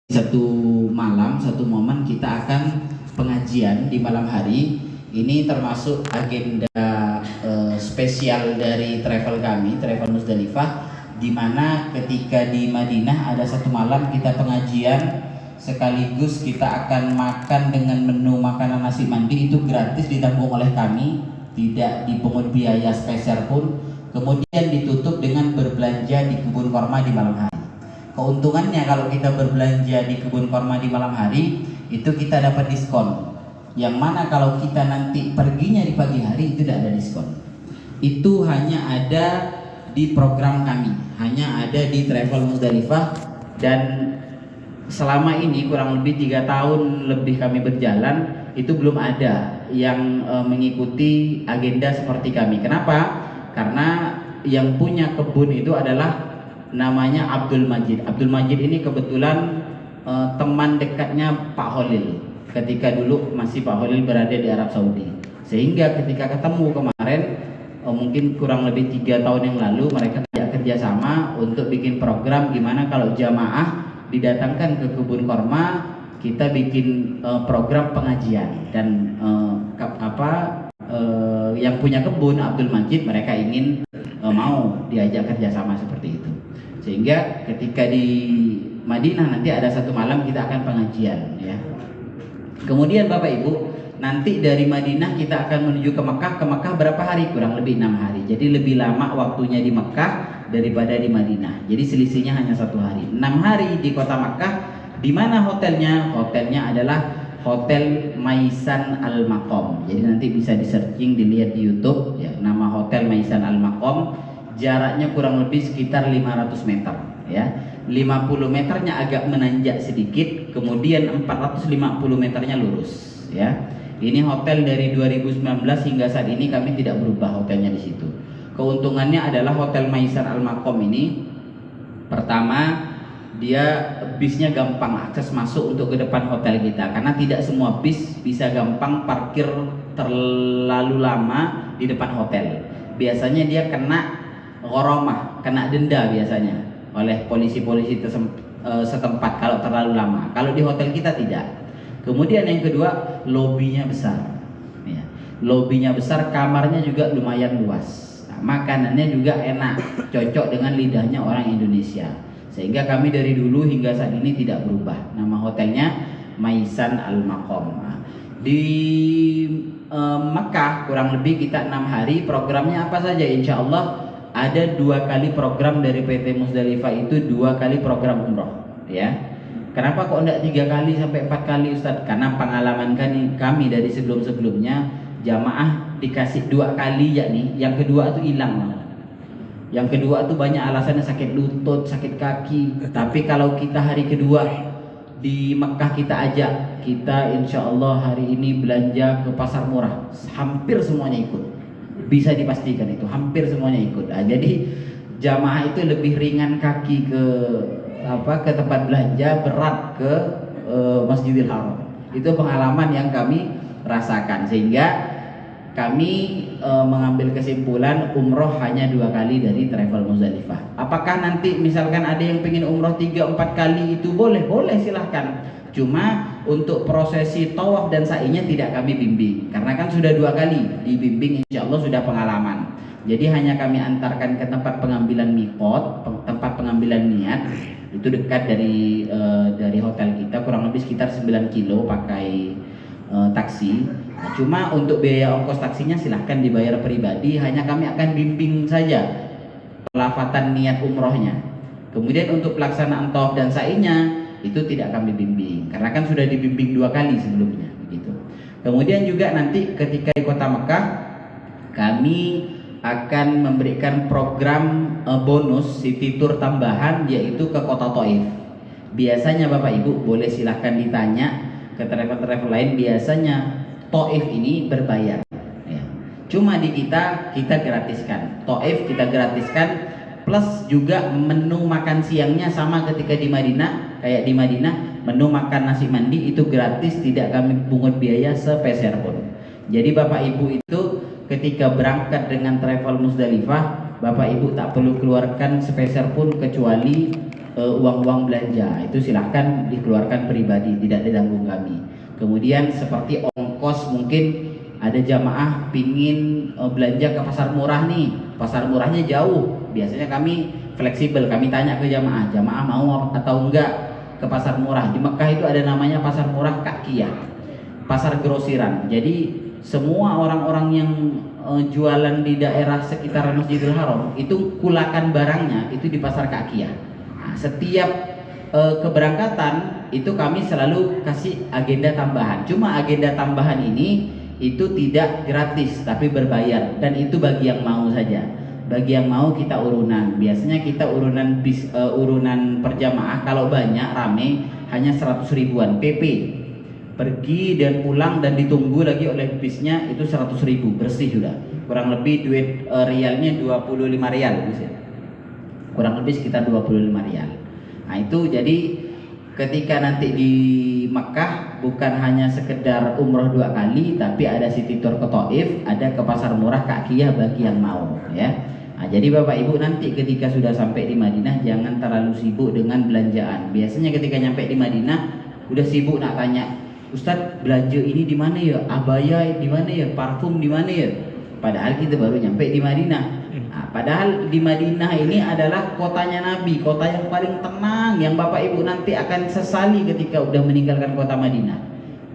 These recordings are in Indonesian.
satu malam, satu momen kita akan pengajian di malam hari. Ini termasuk agenda spesial dari travel kami, Travel Muzdalifah, di mana ketika di Madinah ada satu malam kita pengajian sekaligus kita akan makan dengan menu makanan nasi mandi, itu gratis ditanggung oleh kami, tidak dipungut biaya spesial pun. Kemudian ditutup dengan berbelanja di kebun korma di malam hari. Keuntungannya kalau kita berbelanja di kebun korma di malam hari itu kita dapat diskon. Yang mana kalau kita nanti perginya di pagi hari itu tidak ada diskon. Itu hanya ada di program kami, hanya ada di Travel Muzdalifah, dan selama ini kurang lebih 3 tahun lebih kami berjalan itu belum ada yang mengikuti agenda seperti kami. Kenapa? Karena yang punya kebun itu adalah namanya Abdul Majid. Abdul Majid ini kebetulan teman dekatnya Pak Holil ketika dulu masih Pak Holil berada di Arab Saudi. Sehingga ketika ketemu kemarin, mungkin kurang lebih 3 tahun yang lalu, mereka kerjasama untuk bikin program gimana kalau jamaah didatangkan ke kebun korma, kita bikin program pengajian. Dan yang punya kebun Abdul Majid, mereka ingin mau diajak kerjasama seperti itu. Sehingga ketika di Madinah nanti ada satu malam kita akan pengajian, ya. Kemudian Bapak Ibu, nanti dari Madinah kita akan menuju ke Mekah. Ke Mekah berapa hari? Kurang lebih 6 hari. Jadi lebih lama waktunya di Mekah daripada di Madinah. Jadi selisihnya hanya 1 hari. 6 hari di kota Mekah. Di mana hotelnya? Hotelnya adalah Hotel Maisan Al Maqam. Jadi nanti bisa di searching, dilihat di YouTube, ya, nama Hotel Maisan Al Maqam. Jaraknya kurang lebih sekitar 500 meter, ya. 50 meternya agak menanjak sedikit, kemudian 450 meternya lurus, ya. Ini hotel dari 2019 hingga saat ini kami tidak berubah hotelnya di situ. Keuntungannya adalah Hotel Maisan Al Maqam ini, pertama, dia bisnya gampang akses masuk untuk ke depan hotel kita, karena tidak semua bis bisa gampang parkir terlalu lama di depan hotel. Biasanya dia kena gharamah, kena denda biasanya oleh polisi-polisi setempat kalau terlalu lama. Kalau di hotel kita tidak. Kemudian yang kedua, lobinya besar, ya. Lobinya besar, kamarnya juga lumayan luas. Nah, makanannya juga enak, cocok dengan lidahnya orang Indonesia. Sehingga kami dari dulu hingga saat ini tidak berubah. Nama hotelnya Maisan Al Maqam. Nah, di Mekah kurang lebih kita 6 hari. Programnya apa saja? Insya Allah ada 2 kali program dari PT Muzdalifah, itu 2 kali program umroh, ya. Kenapa kok enggak 3 kali sampai 4 kali Ustadz? Karena pengalaman kami dari sebelum-sebelumnya, jamaah dikasih 2 kali, yakni yang kedua itu hilang. Yang kedua tuh banyak alasannya, sakit lutut, sakit kaki. Tapi kalau kita hari kedua di Mekah kita ajak, kita insya Allah hari ini belanja ke pasar murah, hampir semuanya ikut. Bisa dipastikan itu hampir semuanya ikut. Nah, jadi jamaah itu lebih ringan kaki ke tempat belanja, berat ke Masjidil Haram. Itu pengalaman yang kami rasakan, sehingga kami mengambil kesimpulan umroh hanya 2 kali dari Travel Muzdalifah. Apakah nanti misalkan ada yang pengen umroh 3-4 kali, itu boleh silahkan. Cuma untuk prosesi tawaf dan sa'inya tidak kami bimbing, karena kan sudah 2 kali dibimbing, insya Allah sudah pengalaman. Jadi hanya kami antarkan ke tempat pengambilan miqat, tempat pengambilan niat. Itu dekat dari hotel kita, kurang lebih sekitar 9 kilo pakai taksi. Nah, cuma untuk biaya ongkos taksinya silahkan dibayar pribadi, hanya kami akan bimbing saja pelafatan niat umrohnya. Kemudian untuk pelaksanaan tawaf dan sa'inya itu tidak kami bimbing, karena kan sudah dibimbing 2 kali sebelumnya, begitu. Kemudian juga nanti ketika di kota Mekah kami akan memberikan program bonus city tour tambahan, yaitu ke kota Taif. Biasanya Bapak Ibu boleh silahkan ditanya ke travel-travel lain, biasanya Taif ini berbayar, ya. Cuma di kita gratiskan. Taif kita gratiskan, plus juga menu makan siangnya sama ketika di Madinah. Kayak di Madinah, menu makan nasi mandi itu gratis, tidak kami pungut biaya sepeser pun. Jadi Bapak Ibu itu ketika berangkat dengan Travel Muzdalifah, Bapak Ibu tak perlu keluarkan sepeser pun kecuali uang-uang belanja itu silahkan dikeluarkan pribadi, tidak ditanggung kami. Kemudian seperti ongkos, mungkin ada jamaah pingin belanja ke pasar murah nih, pasar murahnya jauh, biasanya kami fleksibel, kami tanya ke jamaah mau atau enggak ke pasar murah. Di Mekah itu ada namanya pasar murah Kakiyah, pasar grosiran. Jadi semua orang-orang yang jualan di daerah sekitar Masjidil Haram itu kulakan barangnya itu di pasar Kakiyah. Nah, setiap keberangkatan itu kami selalu kasih agenda tambahan. Cuma agenda tambahan ini itu tidak gratis tapi berbayar, dan itu bagi yang mau saja. Bagi yang mau kita urunan. Biasanya kita urunan perjamaah kalau banyak rame hanya 100 ribuan PP. Pergi dan pulang dan ditunggu lagi oleh bisnya itu 100 ribu bersih sudah. Kurang lebih duit rialnya 25 rial bisa. Kurang lebih sekitar 25 rial. Nah itu jadi ketika nanti di Makkah bukan hanya sekedar umroh 2 kali, tapi ada city tour ke Taif, ada ke pasar murah Kakiyah bagi yang mau ya. Nah, jadi Bapak Ibu nanti ketika sudah sampai di Madinah jangan terlalu sibuk dengan belanjaan. Biasanya ketika nyampe di Madinah udah sibuk nak tanya, Ustadz belanja ini di mana ya? Abaya di mana ya? Parfum di mana ya? Padahal kita baru nyampe di Madinah. Nah, padahal di Madinah ini adalah kotanya Nabi, kota yang paling tenang, yang Bapak Ibu nanti akan sesali ketika udah meninggalkan kota Madinah.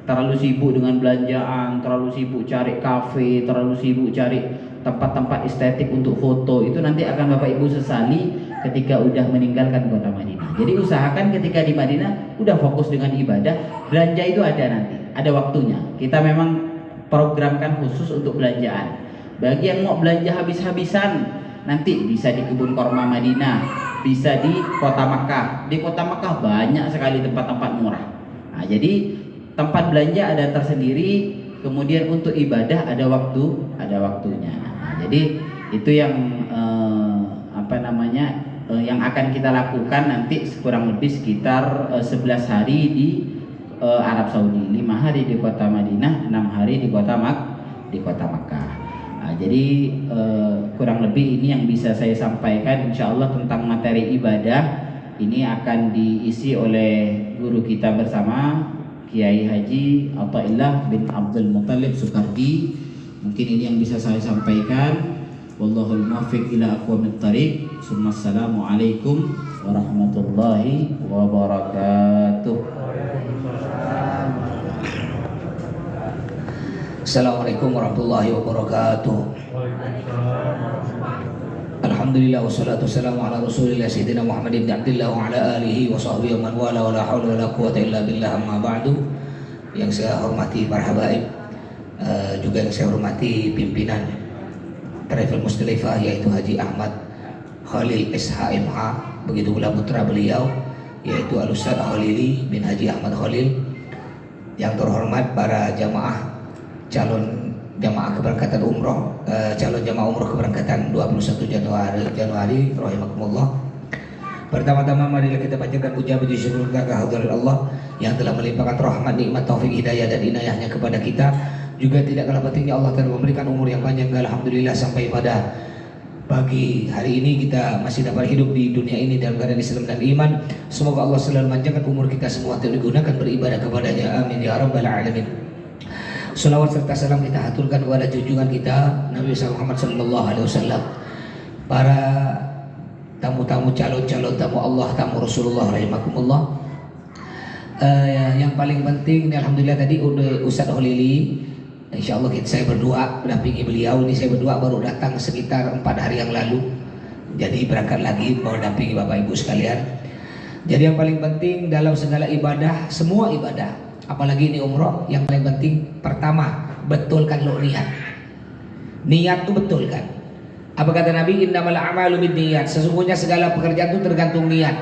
Terlalu sibuk dengan belanjaan, terlalu sibuk cari kafe, terlalu sibuk cari tempat-tempat estetik untuk foto, itu nanti akan Bapak Ibu sesali ketika udah meninggalkan kota Madinah. Jadi usahakan ketika di Madinah udah fokus dengan ibadah, belanja itu ada nanti, ada waktunya. Kita memang programkan khusus untuk belanjaan. Bagi yang mau belanja habis-habisan, nanti bisa di kebun korma Madinah, bisa di kota Makkah. Di kota Makkah banyak sekali tempat-tempat murah. Nah, jadi tempat belanja ada tersendiri, kemudian untuk ibadah ada waktunya. Nah, jadi itu yang yang akan kita lakukan nanti kurang lebih sekitar 11 hari di Arab Saudi, 5 hari di kota Madinah, 6 hari di kota Makkah. Nah, jadi kurang lebih ini yang bisa saya sampaikan. Insya Allah tentang materi ibadah ini akan diisi oleh guru kita bersama, Kiai Haji Athaillah bin Abdul Muthalib Soekardi. Mungkin ini yang bisa saya sampaikan. Wallahul muwaffiq ila aqwamit thariq. Assalamualaikum warahmatullahi wabarakatuh. Assalamualaikum warahmatullahi wabarakatuh. Alhamdulillah wassalatu wassalamu ala Rasulillah Sayyidina Muhammad ibn Abdillah wa ala alihi wa sahbihi wa man wala wa la hawla wa la quwwata illa billah, amma ba'du. Yang saya hormati para habaib, juga yang saya hormati pimpinan Travel Musdalifah yaitu Haji Ahmad Khalil SHMH, begitu pula putra beliau yaitu Al-Ustaz Khalili bin Haji Ahmad Khalil. Yang terhormat para calon jamaah keberangkatan umroh, calon jamaah umroh keberangkatan 21 Januari rahimakumullah. Pertama-tama marilah kita panjatkan puji syukur kehadirat Allah yang telah melimpahkan rahmat, nikmat, taufik, hidayah dan inayahnya kepada kita. Juga tidak kalah pentingnya Allah telah memberikan umur yang panjang, alhamdulillah, sampai pada pagi hari ini kita masih dapat hidup di dunia ini dalam keadaan Islam dan iman. Semoga Allah selalu memanjangkan umur kita semua untuk digunakan beribadah kepadanya, amin ya rabbal alamin. Salawat serta salam kita haturkan kepada junjungan kita Nabi Muhammad SAW, para tamu-tamu, calon tamu Allah, tamu Rasulullah rahimakumullah. Yang paling penting alhamdulillah tadi Ustaz Khalili, insya Allah saya berdoa mendampingi beliau. Ini saya berdoa baru datang sekitar 4 hari yang lalu, jadi berangkat lagi mau dampingi Bapak Ibu sekalian. Jadi yang paling penting dalam segala ibadah, semua ibadah, apalagi ini umroh, yang paling penting pertama betulkan lo niat tuh betulkan. Apa kata Nabi, innamal a'malu binniyat, sesungguhnya segala pekerjaan itu tergantung niat.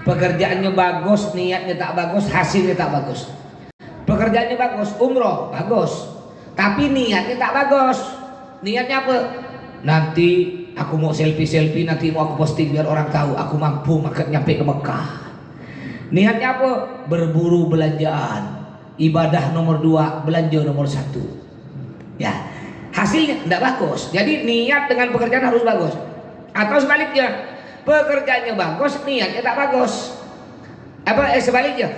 Pekerjaannya bagus, niatnya tak bagus, hasilnya tak bagus. Pekerjaannya bagus, umroh bagus, tapi niatnya tak bagus. Niatnya apa? Nanti aku mau selfie, nanti mau aku posting biar orang tahu aku mampu nyampe ke Mekah. Niatnya apa? Berburu belanjaan. Ibadah nomor 2, belanja nomor 1. Ya, hasilnya tidak bagus. Jadi niat dengan pekerjaan harus bagus. Atau sebaliknya, Pekerjaannya bagus, niatnya tak bagus. Sebaliknya,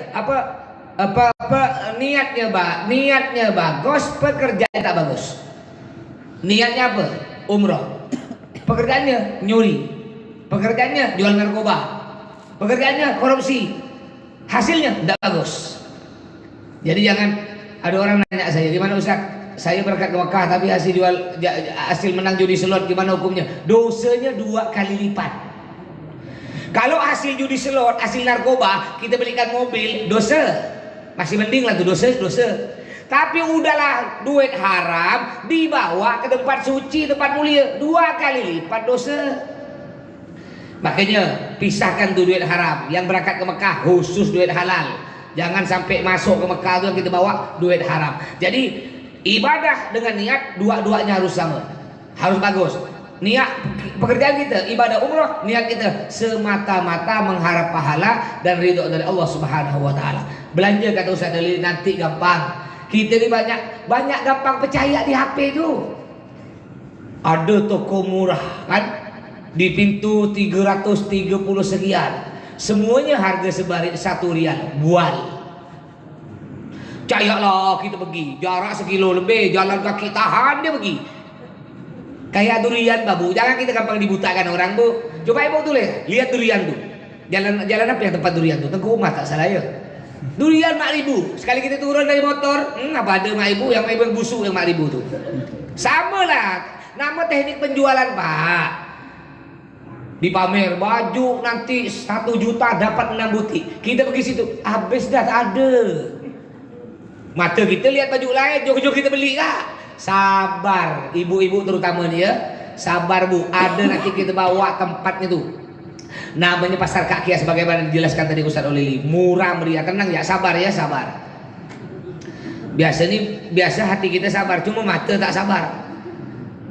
niatnya bagus, pekerjaannya tak bagus. Niatnya apa? Umroh. Pekerjaannya nyuri. Pekerjaannya jual narkoba. Pekerjaannya korupsi. Hasilnya tidak bagus. Jadi jangan ada orang nanya saya, "Di mana Ustaz? Saya berangkat ke Mekah tapi hasil menang judi slot, gimana hukumnya?" Dosanya 2 kali lipat. Kalau hasil judi slot, hasil narkoba, kita belikan mobil, dosa. Masih mending lah tuh dosa. Tapi udahlah duit haram dibawa ke tempat suci, tempat mulia, 2 kali lipat dosa. Makanya pisahkan tuh duit haram. Yang berangkat ke Mekah khusus duit halal. Jangan sampai masuk ke Mekah tuh kita bawa duit haram. Jadi ibadah dengan niat dua-duanya harus sama, harus bagus. Niat pekerjaan kita, ibadah umroh, niat kita semata-mata mengharap pahala dan ridho dari Allah Subhanahu wa taala. Belanja kata Ustaz Dalil nanti gampang. Kita ni banyak gampang percaya di HP tu. Ada toko murah kan? Di pintu 330 sekian. Semuanya harga sebaris 1 rial. Bual. Cayalah kita pergi. Jarak 1 kilo lebih. Jalan kaki tahan dia pergi. Kayak durian babu. Jangan kita gampang dibutakan orang tu. Coba ibu tu lihat durian tu. Jalan apa yang tempat durian tu? Tengku Umar tak salah ya. Durian Mak 1000. Sekali kita turun dari motor, apa ada Mak 1000? Yang Mak 1000 yang busuk yang Mak 1000 tu. Sama lah. Nama teknik penjualan Pak. Dipamer baju nanti 1 juta dapat 6 butik. Kita pergi situ, habis dah tak ada. Mata kita lihat baju lain, jog-jog kita beli kah? Sabar, ibu-ibu terutama ni ya. Sabar bu, ada nanti kita bawa tempatnya tu. Namanya Pasar Kak Kia sebagaimana dijelaskan tadi Ustaz Olili. Murah meriah, tenang ya, sabar ya, sabar. Biasa hati kita sabar, cuma mata tak sabar.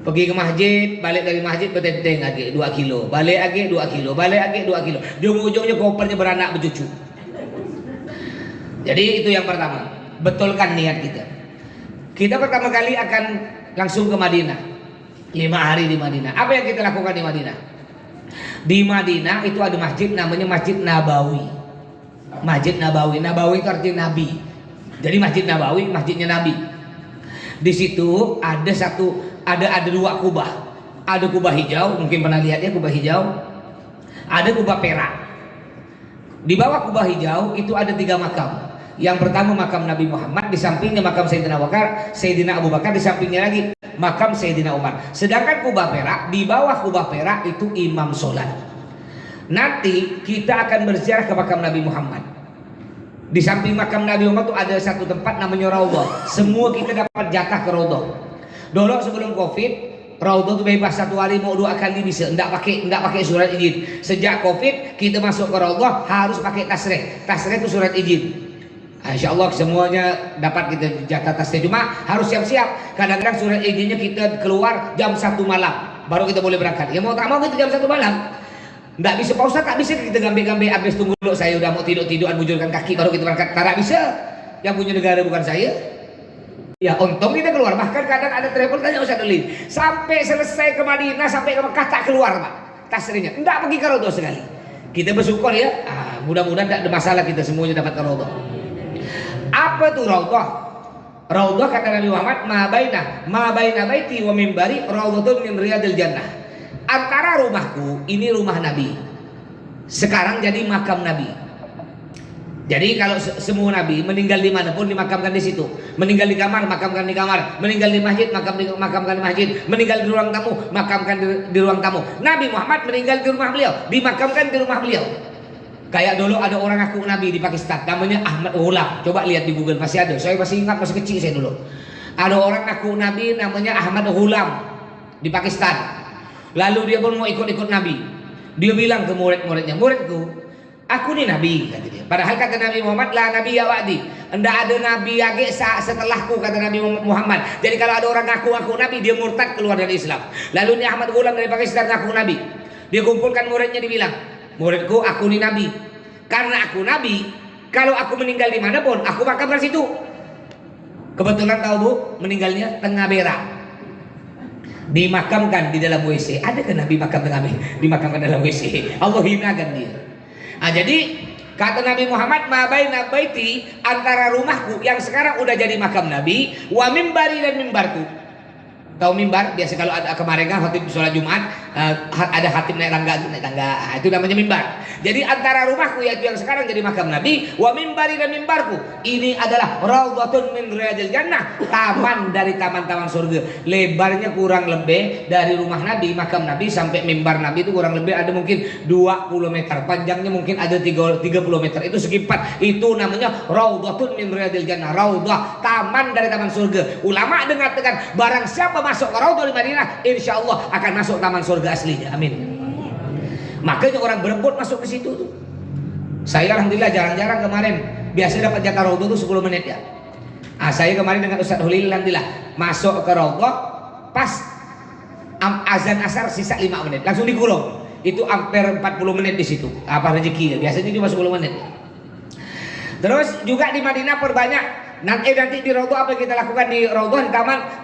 Pergi ke masjid, balik dari masjid bertenteng lagi 2 kilo, balik lagi 2 kilo, balik lagi 2 kilo. Di ujung-ujungnya kopernya beranak bercucu. Jadi itu yang pertama, betulkan niat kita. Kita pertama kali akan langsung ke Madinah. 5 hari di Madinah. Apa yang kita lakukan di Madinah? Di Madinah itu ada masjid namanya Masjid Nabawi. Masjid Nabawi, Nabawi itu artinya Nabi. Jadi Masjid Nabawi, masjidnya Nabi. Di situ ada 2 kubah. Ada kubah hijau, mungkin pernah lihat ya kubah hijau. Ada kubah perak. Di bawah kubah hijau itu ada 3 makam. Yang pertama makam Nabi Muhammad, di sampingnya makam Sayyidina Abu Bakar, di sampingnya lagi makam Sayyidina Umar. Sedangkan kubah perak, di bawah kubah perak itu imam sholat. Nanti kita akan berziarah ke makam Nabi Muhammad. Di samping makam Nabi Muhammad itu ada satu tempat namanya Raudhah. Semua kita dapat jatah ke Raudhah. Dulu sebelum Covid, Raudhah itu bebas 1 hari mau 2 kali bisa, enggak pakai surat izin. Sejak Covid kita masuk ke Raudhah harus pakai tasrih. Tasrih itu surat izin. Insya Allah semuanya dapat kita jatah tasrih. Cuma harus siap-siap. Kadang-kadang surat izinnya kita keluar jam 1 malam baru kita boleh berangkat. Ya mau tak mau kita jam 1 malam. Enggak bisa Pak Ustaz, tak bisa kita gambe-gambe habis tunggu dulu saya udah mau tidur-tiduran bujurkan kaki baru kita berangkat. Tak bisa. Yang punya negara bukan saya. Ya untung kita keluar. Bahkan kadang ada travel tanya Ustaz Dolin, sampai selesai ke Madinah sampai ke Mekah tak keluar Pak tasrihnya. Enggak pergi ke Raudhah sekali. Kita bersyukur ya. Mudah-mudahan tidak ada masalah kita semuanya dapat ke Raudhah. Apa tuh Raudhah? Raudhah kata Nabi Muhammad, ma baina baiti wa mimbari raudhatun min riyadil jannah. Antara rumahku, ini rumah Nabi. Sekarang jadi makam Nabi. Jadi kalau semua Nabi meninggal di manapun dimakamkan di situ. Meninggal di kamar, makamkan di kamar. Meninggal di masjid, makamkan di masjid. Meninggal di ruang tamu, makamkan di ruang tamu. Nabi Muhammad meninggal di rumah beliau, dimakamkan di rumah beliau. Kayak dulu ada orang ngaku Nabi di Pakistan, namanya Ahmad Ghulam. Coba lihat di Google, masih ada. Saya masih ingat, masih kecil saya dulu. Ada orang ngaku Nabi namanya Ahmad Ghulam di Pakistan. Lalu dia pun mau ikut-ikut Nabi. Dia bilang ke murid-muridnya, muridku, aku ni Nabi, kata dia. Padahal kata Nabi Muhammad, la Nabi ya wa'di. Tidak ada Nabi lagi setelahku, kata Nabi Muhammad. Jadi kalau ada orang ngaku Nabi, dia murtad keluar dari Islam. Lalu ni Ahmad Ghulam dari Pakistan ngaku Nabi. Dia kumpulkan muridnya, dibilang, muridku, aku ni Nabi. Karena aku Nabi, kalau aku meninggal di mana pun, aku makamkan situ. Kebetulan tahu bu, meninggalnya tengah berak. dimakamkan di dalam WC. Adakah Nabi dimakamkan dalam WC? Allah hinakan dia. Jadi kata Nabi Muhammad, ma baina baiti, antara rumahku yang sekarang udah jadi makam Nabi, wa mimbari, dan mimbarku. Tahu mimbar? Biasa kalau ada kemarin kan khatib sholat Jumat, ada khatib naik tangga, itu namanya mimbar. Jadi antara rumahku yaitu yang sekarang jadi makam Nabi, wa mimbari, dan mimbarku, ini adalah raudhatun min riyadil jannah, taman dari taman-taman surga. Lebarnya kurang lebih dari rumah Nabi, makam Nabi sampai mimbar Nabi itu kurang lebih ada mungkin 20 meter, panjangnya mungkin ada 30 meter. Itu segi 4. Itu namanya raudhatun min riyadil jannah, raudhah, taman dari taman surga. Ulama dengar-dengar, barang siapa masuk ke raudhah di Madinah, insya Allah akan masuk taman surga aslinya. Amin. Makanya orang berebut masuk ke situ tuh. Saya alhamdulillah jarang-jarang kemarin, biasa dapat jatah raudhah tuh 10 menit ya. Saya kemarin dengan Ustaz Hulil alhamdulillah masuk ke raudhah pas azan asar sisa 5 menit, langsung digulung. Itu hampir 40 menit di situ. Apa rezeki? Biasanya cuma 10 menit. Terus juga di Madinah perbanyak. Nanti di raudhah apa yang kita lakukan di raudhah,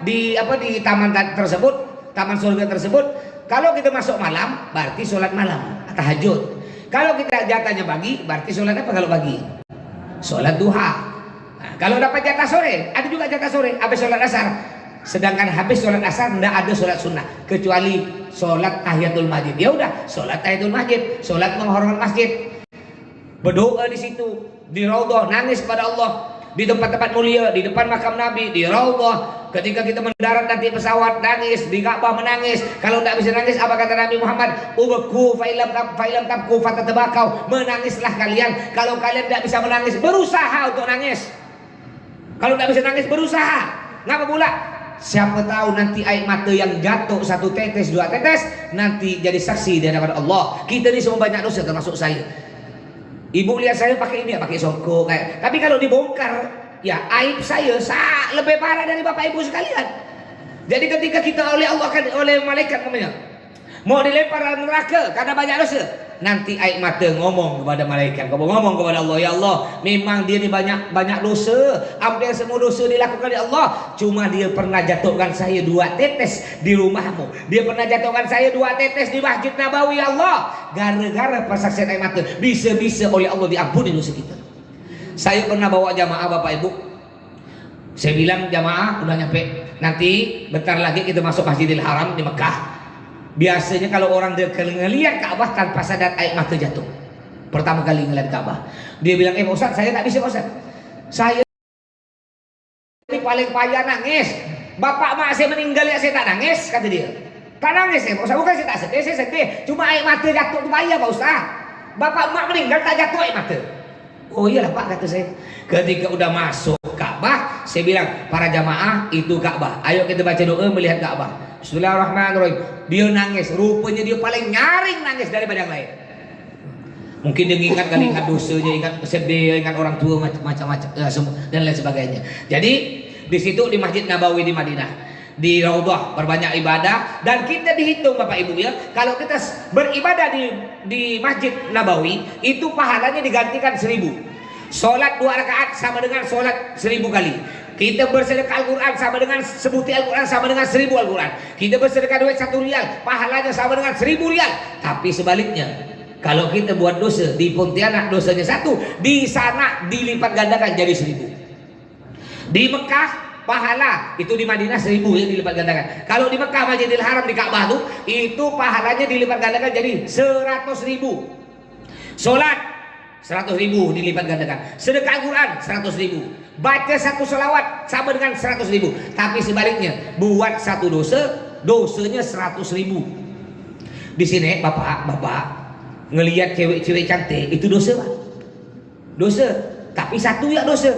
di taman tersebut, taman surga tersebut. Kalau kita masuk malam, berarti sholat malam, tahajud. Kalau kita jatahnya pagi, berarti sholat apa kalau pagi? Sholat duha. Nah, kalau dapat jatah sore, ada juga jatah sore, habis sholat asar. Sedangkan habis sholat asar tidak ada sholat sunnah kecuali sholat tahiyatul masjid. Ya udah, sholat tahiyatul masjid, sholat menghormat masjid, berdoa di situ, di raudhah, nangis pada Allah. Di tempat-tempat mulia, di depan makam Nabi, di raudhah. Ketika kita mendarat nanti pesawat, nangis, di Ka'bah menangis. Kalau tidak bisa nangis, apa kata Nabi Muhammad? Ubku fa'ilam tabku fatatabakau. Menangislah kalian. Kalau kalian tidak bisa menangis, berusaha untuk nangis. Kalau tidak bisa nangis, berusaha. Ngapa pula? Siapa tahu nanti air mata yang jatuh 1 tetes, 2 tetes, nanti jadi saksi di hadapan Allah. Kita ini semua banyak dosa, termasuk saya. Ibu lihat saya pakai ini ya, pakai songkok kayak. Tapi kalau dibongkar, ya aib saya lebih parah dari bapak ibu sekalian. Jadi ketika kita oleh Allah, oleh malaikat namanya, mau dilempar dalam neraka karena banyak dosa, nanti aib mata ngomong kepada malaikat, ngomong kepada Allah, ya Allah, memang dia ini banyak dosa, hampir semua dosa dilakukan oleh Allah, cuma dia pernah jatuhkan saya 2 tetes di rumahmu, dia pernah jatuhkan saya 2 tetes di Masjid Nabawi, ya Allah. Gara-gara persaksian air mata, bisa-bisa oleh Allah diampuni dosa kita. Saya pernah bawa jamaah bapak ibu, saya bilang jamaah udah nyampe, nanti bentar lagi kita masuk Masjidil Haram di Mekah. Biasanya kalau orang dia ngelihat Ka'bah tanpa sadar air mata jatuh. Pertama kali ngelihat Ka'bah, dia bilang, Pak Ustaz, saya tak bisa Pak Ustaz, saya paling payah nangis. Bapak mak saya meninggal ya saya tak nangis, kata dia. Tak nangis ya Pak Ustaz, bukan saya tak sedih, saya sedih, cuma air mata jatuh itu payah Pak Ustaz. Bapak mak meninggal tak jatuh air mata. Oh iyalah Pak, kata saya. Ketika udah masuk Ka'bah, saya bilang, para jamaah itu Ka'bah, ayo kita baca doa melihat Ka'bah. Bismillahirrahmanirrahim. Dia nangis, rupanya dia paling nyaring nangis daripada yang lain. Mungkin dia ingat dosanya, ingat sedih, ingat orang tua, macam-macam dan lain sebagainya. Jadi di situ di Masjid Nabawi di Madinah, di raudhah berbanyak ibadah, dan kita dihitung Bapak Ibu ya, kalau kita beribadah di Masjid Nabawi itu pahalanya digantikan 1000. Sholat 2 rakaat sama dengan sholat 1000 kali. Kita bersedekah Al-Quran sama dengan sebutir Al-Quran sama dengan 1000 Al-Quran. Kita bersedekah duit 1 rial, pahalanya sama dengan 1000 rial. Tapi sebaliknya, kalau kita buat dosa di Pontianak dosanya 1, di sana dilipat gandakan jadi 1000. Di Mekah pahala itu di Madinah 1000 yang dilipat gandakan. Kalau di Mekah Masjidil Haram di Ka'bah tuh, itu pahalanya dilipat gandakan jadi 100.000. Sholat 100.000 dilipat gandakan. Sedekah Al-Quran 100.000. Baca 1 sholawat sama dengan 100.000. Tapi sebaliknya, buat 1 dosa, dosanya 100.000. Di sini bapak ngelihat cewek-cewek cantik itu dosa Pak. Dosa. Tapi 1 ya dosa.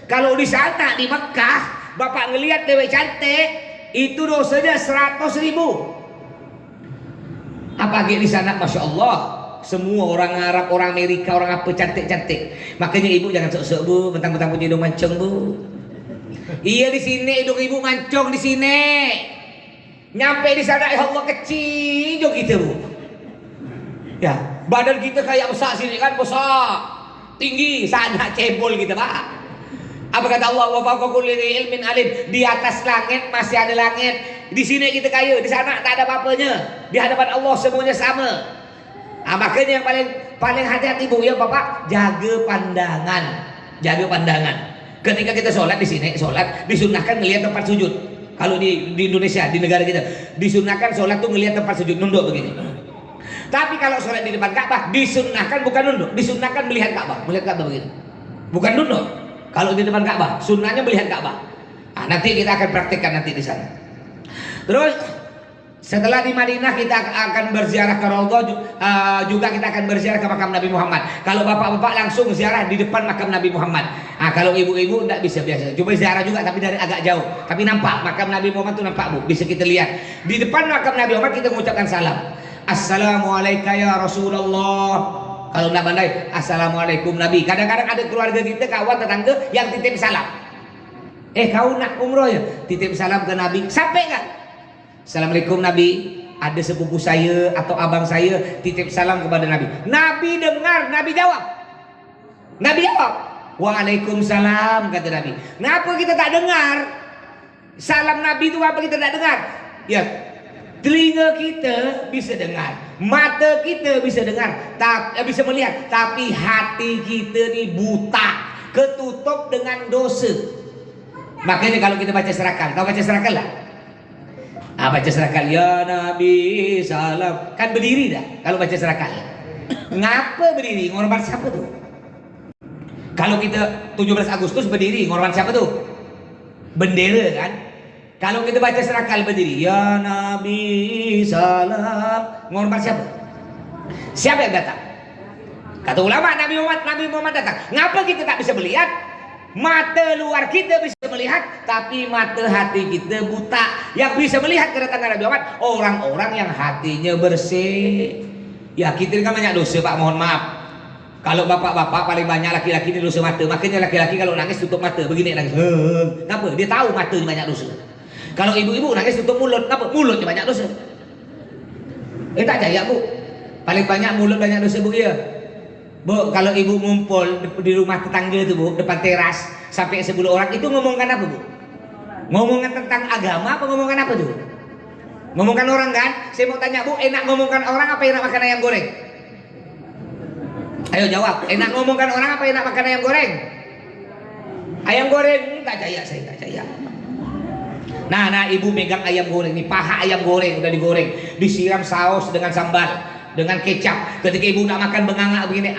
Kalau di sana di Mekah, bapak ngelihat cewek cantik itu dosanya 100.000. Apalagi di sana, masya Allah, semua orang Arab, orang Amerika, orang apa cantik-cantik. Makanya ibu jangan sok-sok bu, mentang-mentang punya hidung mancung bu. Iya di sini hidung ibu mancung di sini. Nyampe di sana ya Allah kecil gitu bu. Ya badan kita kayak besar sini kan, besar, tinggi, sana cebol gitu Pak. Apa kata Allah, wa fawqa kulli ilmin alim, di atas langit masih ada langit, Di sini kita kaya, di sana tak ada apa-apanya. Di hadapan Allah semuanya sama. Makanya yang paling hati-hati Bu ya Bapak, jaga pandangan. Jaga pandangan. Ketika kita sholat di sini, sholat disunahkan ngelihat tempat sujud. Kalau di Indonesia, di negara kita, disunahkan sholat tuh ngelihat tempat sujud, nunduk begini. Tapi kalau sholat di depan Ka'bah, disunahkan bukan nunduk, disunahkan melihat Ka'bah begini. Bukan nunduk. Kalau di depan Ka'bah, sunnahnya melihat Ka'bah. Nanti kita akan praktikkan nanti di sana. Terus setelah di Madinah kita akan berziarah ke Raudhah, juga kita akan berziarah ke makam Nabi Muhammad. Kalau bapak-bapak langsung ziarah di depan makam Nabi Muhammad. Kalau ibu-ibu tidak bisa biasa. Coba ziarah juga tapi dari agak jauh. Tapi nampak makam Nabi Muhammad itu nampak Bu. Bisa kita lihat. Di depan makam Nabi Muhammad kita mengucapkan salam. Assalamualaikum ya Rasulullah. Kalau nak bandai, Assalamualaikum Nabi. Kadang-kadang ada keluarga kita, kawan tetangga yang titip salam. Kau nak umroh ya? Titip salam ke Nabi. Sampai kan? Assalamualaikum Nabi. Ada sepupu saya atau abang saya titip salam kepada Nabi. Nabi dengar, Nabi jawab. Nabi jawab. Waalaikumsalam kata Nabi. Kenapa kita tak dengar? Salam Nabi itu apa kita tak dengar? Ya, telinga kita bisa dengar, mata kita bisa dengar, bisa melihat, tapi hati kita ni buta, ketutup dengan dosa. Makanya kalau kita baca serakal, tahu baca serakal lah? Baca serakal, ya Nabi salam, kan berdiri dah kalau baca serakal. Ngapa berdiri? Ngorban siapa tuh? Kalau kita 17 Agustus berdiri, ngorban siapa tuh? Bendera kan? Kalau kita baca serakal berdiri, ya Nabi salam, ngorban siapa? Siapa yang datang? Kata ulama, Nabi Muhammad datang. Ngapa kita tak bisa melihat? Mata luar kita bisa melihat, tapi mata hati kita buta. Yang bisa melihat kedatangan Nabi Muhammad orang-orang yang hatinya bersih. Ya kita kan banyak dosa Pak, mohon maaf. Kalau bapak-bapak paling banyak laki-laki ini dosa mata. Makanya laki-laki kalau nangis tutup mata, begini nangis. Kenapa? Dia tahu matanya banyak dosa. Kalau ibu-ibu nangis tutup mulut, kenapa? Mulutnya banyak dosa. Tak jaya Bu. Paling banyak mulut banyak dosa Bu ya. Bu, kalau ibu ngumpul di rumah tetangga itu Bu, depan teras sampai 10 orang, itu ngomongkan apa Bu? Ngomongkan tentang agama apa ngomongkan apa tuh? Ngomongkan orang kan? Saya mau tanya Bu, enak ngomongkan orang apa enak makan ayam goreng? Ayo jawab, enak ngomongkan orang apa enak makan ayam goreng? Ayam goreng, tak jaya saya, tak jaya. Nah ibu megang ayam goreng nih, paha ayam goreng udah digoreng, disiram saus dengan sambal, dengan kecap. Ketika ibu nak makan bengangak begini,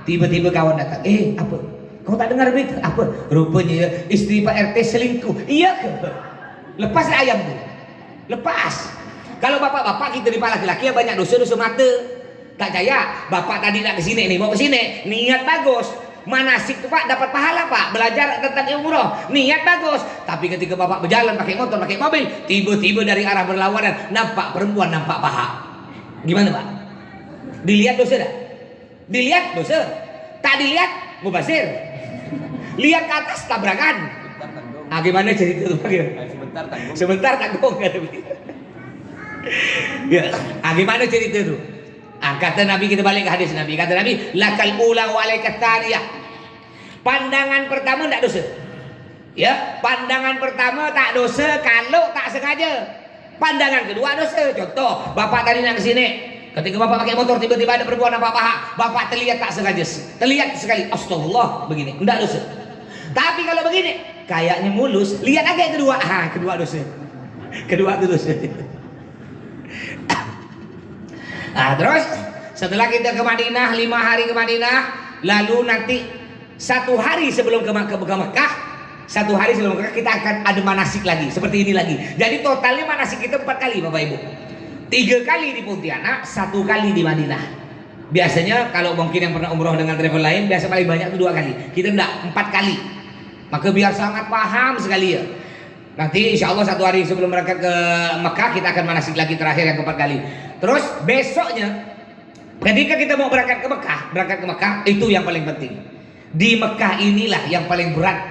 tiba-tiba kawan datang. Apa? Kau tak dengar berita? Apa? Rupanya ya, istri Pak RT selingkuh. Iya ke? Lepaslah ayam tu. Lepas. Kalau bapak-bapak kita di laki-laki ya banyak dosa-dosa mata. Tak jaya. Bapak tadi nak ke sini nih, mau ke sini, niat bagus. Manasik tu Pak dapat pahala Pak, belajar tentang umroh, niat bagus. Tapi ketika bapak berjalan pakai motor, pakai mobil, tiba-tiba dari arah berlawanan nampak perempuan, nampak paha. Gimana Pak? Dilihat dosa dah? Dilihat dosa? Tak dilihat mubazir. Lihat ke atas tabrakan. Gimana cerita itu Pak? Sebentar tanggung kata begitu. Ya, gimana cerita itu? Kata Nabi, kita balik ke hadis Nabi. Kata Nabi, lakal ula wa alaikat thaniyah. Pandangan pertama tak dosa. Ya, pandangan pertama tak dosa kalau tak sengaja. Pandangan kedua dosa. Contoh, bapak tadi nak ke sini. Ketika bapak pakai motor tiba-tiba ada perempuan nampak paha, bapak terlihat tak sengaja. Terlihat sekali, astagfirullah begini. Enggak dosa. Tapi kalau begini, kayaknya mulus, lihat agak kedua. Kedua dosa. Kedua itu dosa. Terus setelah kita ke Madinah 5 hari ke Madinah, lalu nanti 1 hari sebelum ke Mekah, 1 hari sebelum Mekah kita akan ada manasik lagi seperti ini lagi. Jadi totalnya manasik kita 4 kali Bapak Ibu. 3 kali di Pontianak, 1 kali di Madinah. Biasanya kalau mungkin yang pernah umroh dengan travel lain, biasa paling banyak itu 2 kali. Kita enggak, 4 kali. Maka biar sangat paham sekali ya. Nanti insya Allah 1 hari sebelum berangkat ke Mekah kita akan manasik lagi terakhir yang ke-4 kali. Terus besoknya ketika kita mau berangkat ke Mekah itu yang paling penting. Di Mekah inilah yang paling berat.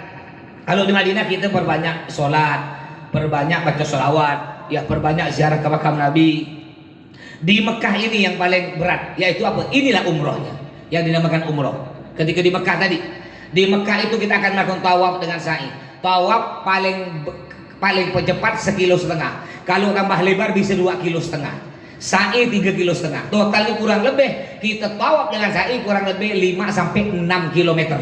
Kalau di Madinah kita perbanyak sholat, perbanyak baca sholawat, ya perbanyak ziarah ke makam Nabi. Di Mekah ini yang paling berat, yaitu apa? Inilah umrohnya, yang dinamakan umroh. Ketika di Mekah tadi, di Mekah itu kita akan melakukan tawaf dengan sa'i. Tawaf paling cepat 1,5 kilo. Kalau tambah lebar bisa 2,5 kilo. Sa'i 3,5 kilo. Totalnya kurang lebih kita tawaf dengan sa'i kurang lebih 5 sampai 6 kilometer.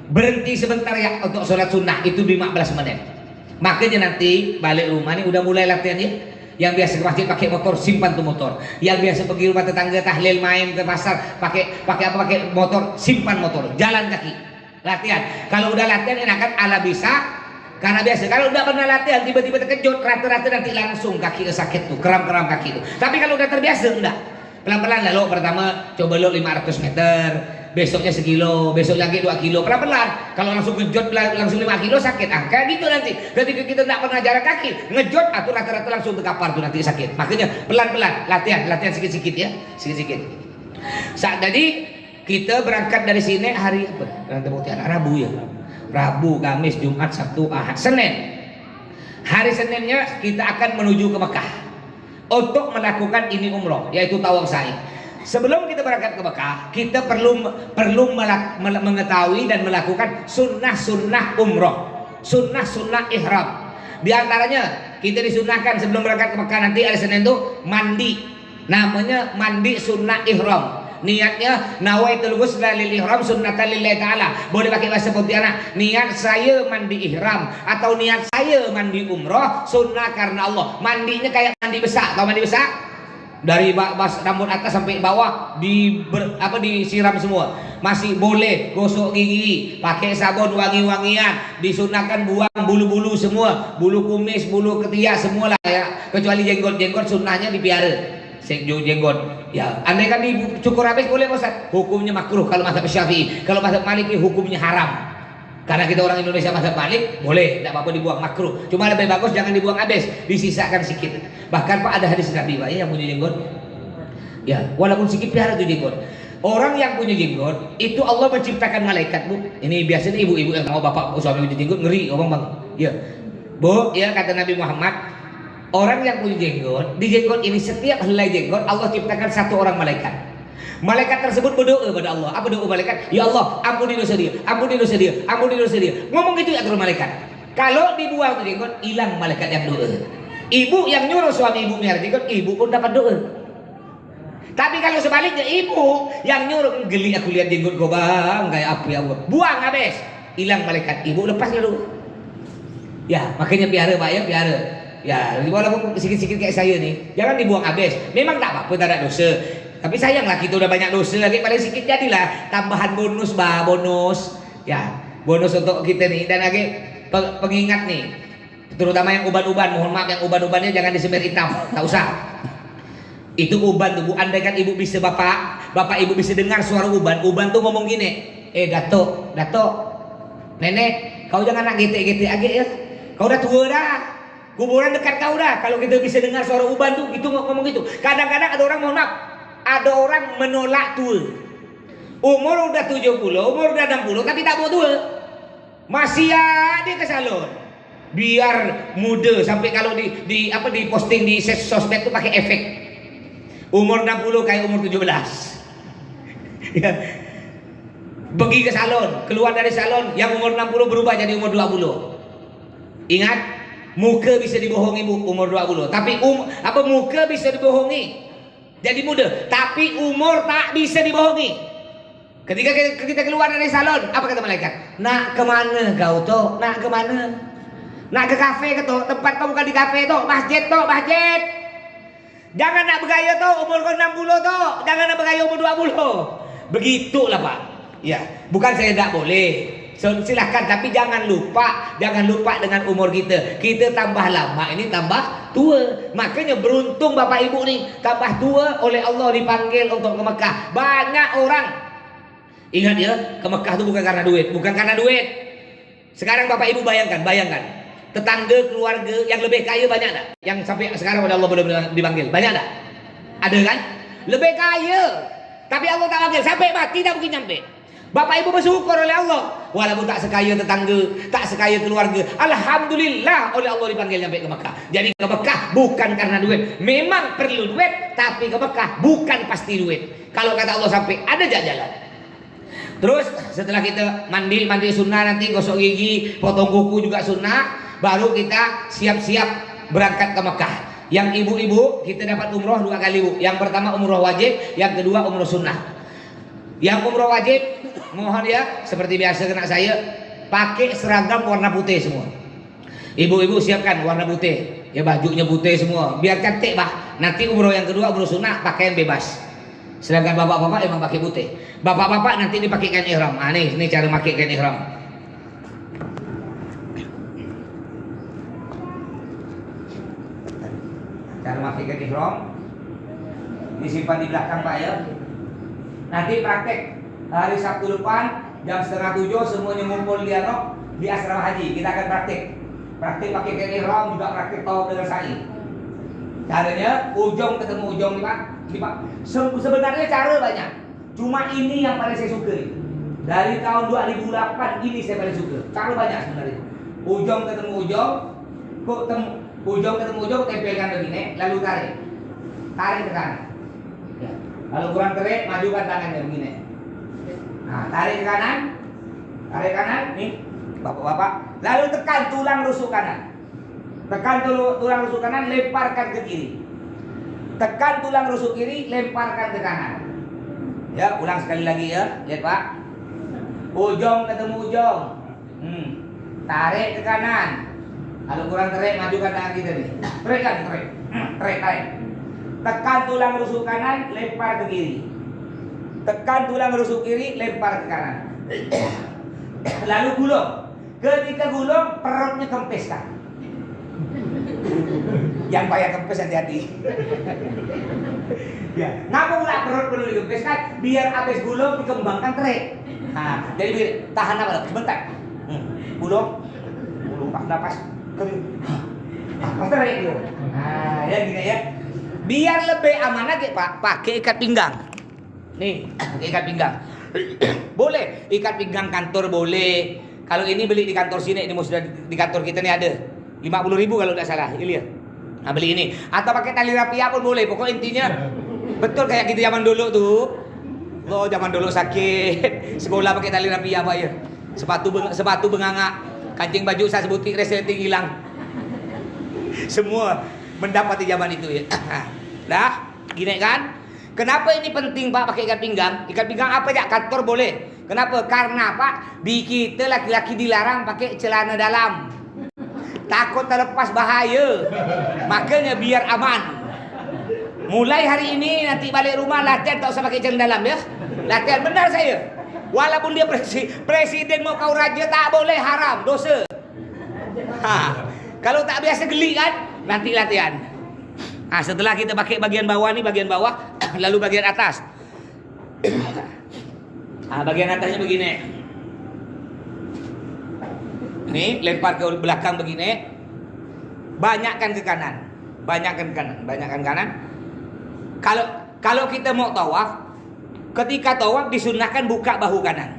Berhenti sebentar ya untuk sholat sunnah itu 15 menit. Makanya nanti balik rumah nih udah mulai latihan ya. Yang biasa ke masjid pakai motor, simpan tuh motor. Yang biasa pergi rumah tetangga tahlil main ke pasar pakai motor, simpan motor. Jalan kaki, latihan. Kalau udah latihan enakan ala bisa. Karena biasa kalau udah pernah latihan tiba-tiba terkejut rata-rata nanti langsung kaki sakit tuh, kram-kram kaki tuh. Tapi kalau udah terbiasa udah pelan-pelan lalu pertama coba lo 500 meter, besoknya 1 kilo, besoknya lagi 2 kilo, pelan-pelan. Kalau langsung ngejot langsung 5 kilo sakit. Ah, kayak gitu nanti. Ketika kita tidak pernah jalan kaki, ngejot atau rata-rata langsung terkapar tuh nanti sakit. Makanya pelan-pelan, latihan sedikit-sedikit ya, sedikit-sedikit. Saat tadi kita berangkat dari sini hari apa? Rabu ya. Rabu, Kamis, Jumat, Sabtu, Ahad, Senin. Hari Seninnya kita akan menuju ke Mekah untuk melakukan ini umroh, yaitu tawaf sa'i. Sebelum kita berangkat ke Mekah, kita perlu mengetahui dan melakukan sunnah-sunnah umroh, sunnah-sunnah ihram. Di antaranya kita disunahkan sebelum berangkat ke Mekah nanti hari Senin itu mandi, namanya mandi sunnah ihram. Niatnya nawaitul ghusla lil ihram sunnatan lillahi ta'ala. Boleh pakai bahasa Pontianak, niat saya mandi ihram atau niat saya mandi umroh sunnah karena Allah. Mandinya kayak mandi besar. Tahu mandi besar? Dari rambut atas sampai bawah disiram semua. Masih boleh gosok gigi, pakai sabun wangi-wangian, disunahkan buang bulu-bulu semua, bulu kumis, bulu ketiak semua lah ya. Kecuali jenggot sunnahnya dipiara. Jenggot ya, andai kan dicukur habis boleh Ustaz, hukumnya makruh kalau mazhab Syafi'i. Kalau mazhab Maliki hukumnya haram. Karena kita orang Indonesia mazhab Malik boleh, tidak apa-apa dibuang, makruh. Cuma lebih bagus jangan dibuang habis, disisakan sedikit. Bahkan Pak ada hadis Nabi Pak ya, yang punya jenggot ya walaupun sedikit piara tuh jenggot. Orang yang punya jenggot itu Allah menciptakan malaikat Bu. Ini biasanya ibu-ibu yang mau bapak suami punya jenggot ngeri orang bang. Ya Bu ya, kata Nabi Muhammad, orang yang punya jenggot, di jenggot ini setiap helai jenggot Allah ciptakan satu orang malaikat. Malaikat tersebut berdoa kepada Allah. Apa doa malaikat? Ya Allah, ampuni dosa dia, ampuni dosa dia, ampuni dosa dia. Ngomong gitu ya terus malaikat. Kalau dibuang tuh jenggot, hilang malaikat yang doa. Ibu yang nyuruh suami ibu melihara jenggot, ibu pun dapat doa. Tapi kalau sebaliknya ibu yang nyuruh, geli aku lihat jenggot kau bang, kayak apa ya Allah. Buang habis, hilang malaikat. Ibu lepas dulu. Ya, makanya piara Pak ya, piara. Ya, walaupun sedikit-sedikit kayak saya nih, jangan dibuang habis. Memang tak apa-apa, tak ada dosa. Tapi sayanglah kita udah banyak dosa lagi, paling sedikit jadilah tambahan bonus bonus. Ya, bonus untuk kita nih. Dan lagi pengingat nih, terutama yang uban-uban, mohon maaf yang uban-ubannya jangan disemir hitam, tak usah. Itu uban tuh Bu, andaikan ibu bisa bapak ibu bisa dengar suara uban tuh ngomong gini, Dato, nenek, kau jangan nak gete-gete aja ya, kau udah tua dah. Kuburan dekat kau dah. Kalau kita bisa dengar suara uban tuh, itu ngomong gitu. Kadang-kadang ada orang, mohon maaf, ada orang menolak tua. Umur udah 70, umur udah 60, tapi tak mau tua. Masih ada ke salon. Biar muda sampai kalau di posting di sosmed tuh pakai efek. Umur 60 kayak umur 17. Ya. Pergi ke salon, keluar dari salon, yang umur 60 berubah jadi umur 20. Ingat, muka bisa dibohongi Bu, umur 20. Tapi muka bisa dibohongi jadi muda, tapi umur tak bisa dibohongi. Ketika kita keluar dari salon, apa kata malaikat? Nak kemana kau toh? Nak kemana? Nak ke kafe ke toh? Tempat kau bukan di kafe toh, masjid toh, masjid. Jangan nak bergaya toh umur kau 60 toh. Jangan nak bergaya umur 20. Begitulah Pak. Ya, bukan saya tidak boleh. So, silahkan, tapi jangan lupa dengan umur kita. Kita tambah lama ini tambah tua. Makanya beruntung Bapak Ibu nih, tambah tua oleh Allah dipanggil untuk ke Mekah. Banyak orang, ingat ya, ke Mekah itu bukan karena duit, Sekarang Bapak Ibu bayangkan, tetangga keluarga yang lebih kaya banyak tak? Yang sampai sekarang oleh Allah belum dipanggil, banyak tak? Ada kan? Lebih kaya, tapi Allah tak panggil, sampai mati tak mungkin nyampe. Bapak Ibu bersyukur oleh Allah, walaupun tak sekaya tetangga, tak sekaya keluarga, alhamdulillah oleh Allah dipanggil sampai ke Mekah. Jadi ke Mekah bukan karena duit, memang perlu duit, tapi ke Mekah bukan pasti duit. Kalau kata Allah sampai ada jalan. Terus setelah kita mandi sunnah, nanti gosok gigi, potong kuku juga sunnah. baru kita siap-siap berangkat ke Mekah. Yang ibu-ibu kita dapat umroh 2 kali Bu. Yang pertama umroh wajib, yang kedua umroh sunnah. Yang umroh wajib, mohon ya seperti biasa kena saya pakai seragam warna putih semua. Ibu-ibu siapkan warna putih, ya bajunya putih semua, biar cantik bah. Nanti umroh yang kedua umroh sunnah pakaian bebas. Sedangkan bapak-bapak emang pakai putih. Bapak-bapak nanti dipakai kain ihram. Ah nih cara pakai kain ihram. Cara pakai kain ihram disimpan di belakang Pak ya. Nanti praktek hari Sabtu depan jam 6:30 semuanya ngumpul di asrama haji. Kita akan praktek pakai kain ihram, juga praktek tawaf dengan sa'i. Caranya ujung ketemu ujung nih Pak. Sebenarnya cara banyak, cuma ini yang paling saya suka. Dari tahun 2008 ini saya paling suka. Cara banyak sebenarnya. Ujung ketemu ujung, ujung ketemu ujung, tempelkan begini, lalu tarik ke kanan. Ya. Lalu kurang terik, majukan tangannya begini. Nah, tarik ke kanan, nih bapak-bapak. Lalu tekan tulang rusuk kanan. Tekan tulang rusuk kanan, lemparkan ke kiri. Tekan tulang rusuk kiri, lemparkan ke kanan. Ya, ulang sekali lagi ya. Lihat Pak. Ujung ketemu ujung. Tarik ke kanan. Lalu kurang terik, majukan tangan kita nih. Tarik. Tekan tulang rusuk kanan, lempar ke kiri. Tekan tulang rusuk kiri, lempar ke kanan. Lalu gulung. Ketika gulung, perutnya kempeskan. Yang payah kempes hati-hati. Ya, ngapa pula perut perlu dikempeskan? Biar habis gulung dikembangkan terik. Nah, jadi tahan apa? Sebentar. Gulung, tahan napas. Pas terik dulu. Nah, ya gini ya. Biar lebih aman aja Pak, pakai ikat pinggang. Nih, ikat pinggang. Boleh, ikat pinggang kantor boleh. Kalau ini beli di kantor sini, ini sudah di kantor kita nih ada 50.000 kalau tidak salah, ini ya. Nah beli ini, atau pakai tali rapia pun boleh. Pokok intinya betul kayak gitu zaman dulu tuh. Lo zaman dulu sakit, sekolah pakai tali rapia Pak ya. Sepatu benganga, kancing baju saya sebutik resleting hilang. Semua mendapat di zaman itu ya. Dah, gini kan? Kenapa ini penting Pak pakai ikat pinggang? Ikat pinggang apa ya? Kantor boleh. Kenapa? Karena Pak di kita laki-laki dilarang pakai celana dalam. Takut terlepas bahaya. Makanya biar aman. Mulai hari ini nanti balik rumah latihan tak usah pakai celana dalam ya. Latihan benar saya. Walaupun dia presiden mau kau raja tak boleh, haram, dosa. Kalau tak biasa geli kan, nanti latihan. Nah, setelah kita pakai bagian bawah nih, bagian bawah, lalu bagian atas. Bagian atasnya begini. Nih, lempar ke belakang begini. Banyakkan ke kanan. Banyakkan kanan. Kalau kita mau tawaf, ketika tawaf disunahkan buka bahu kanan.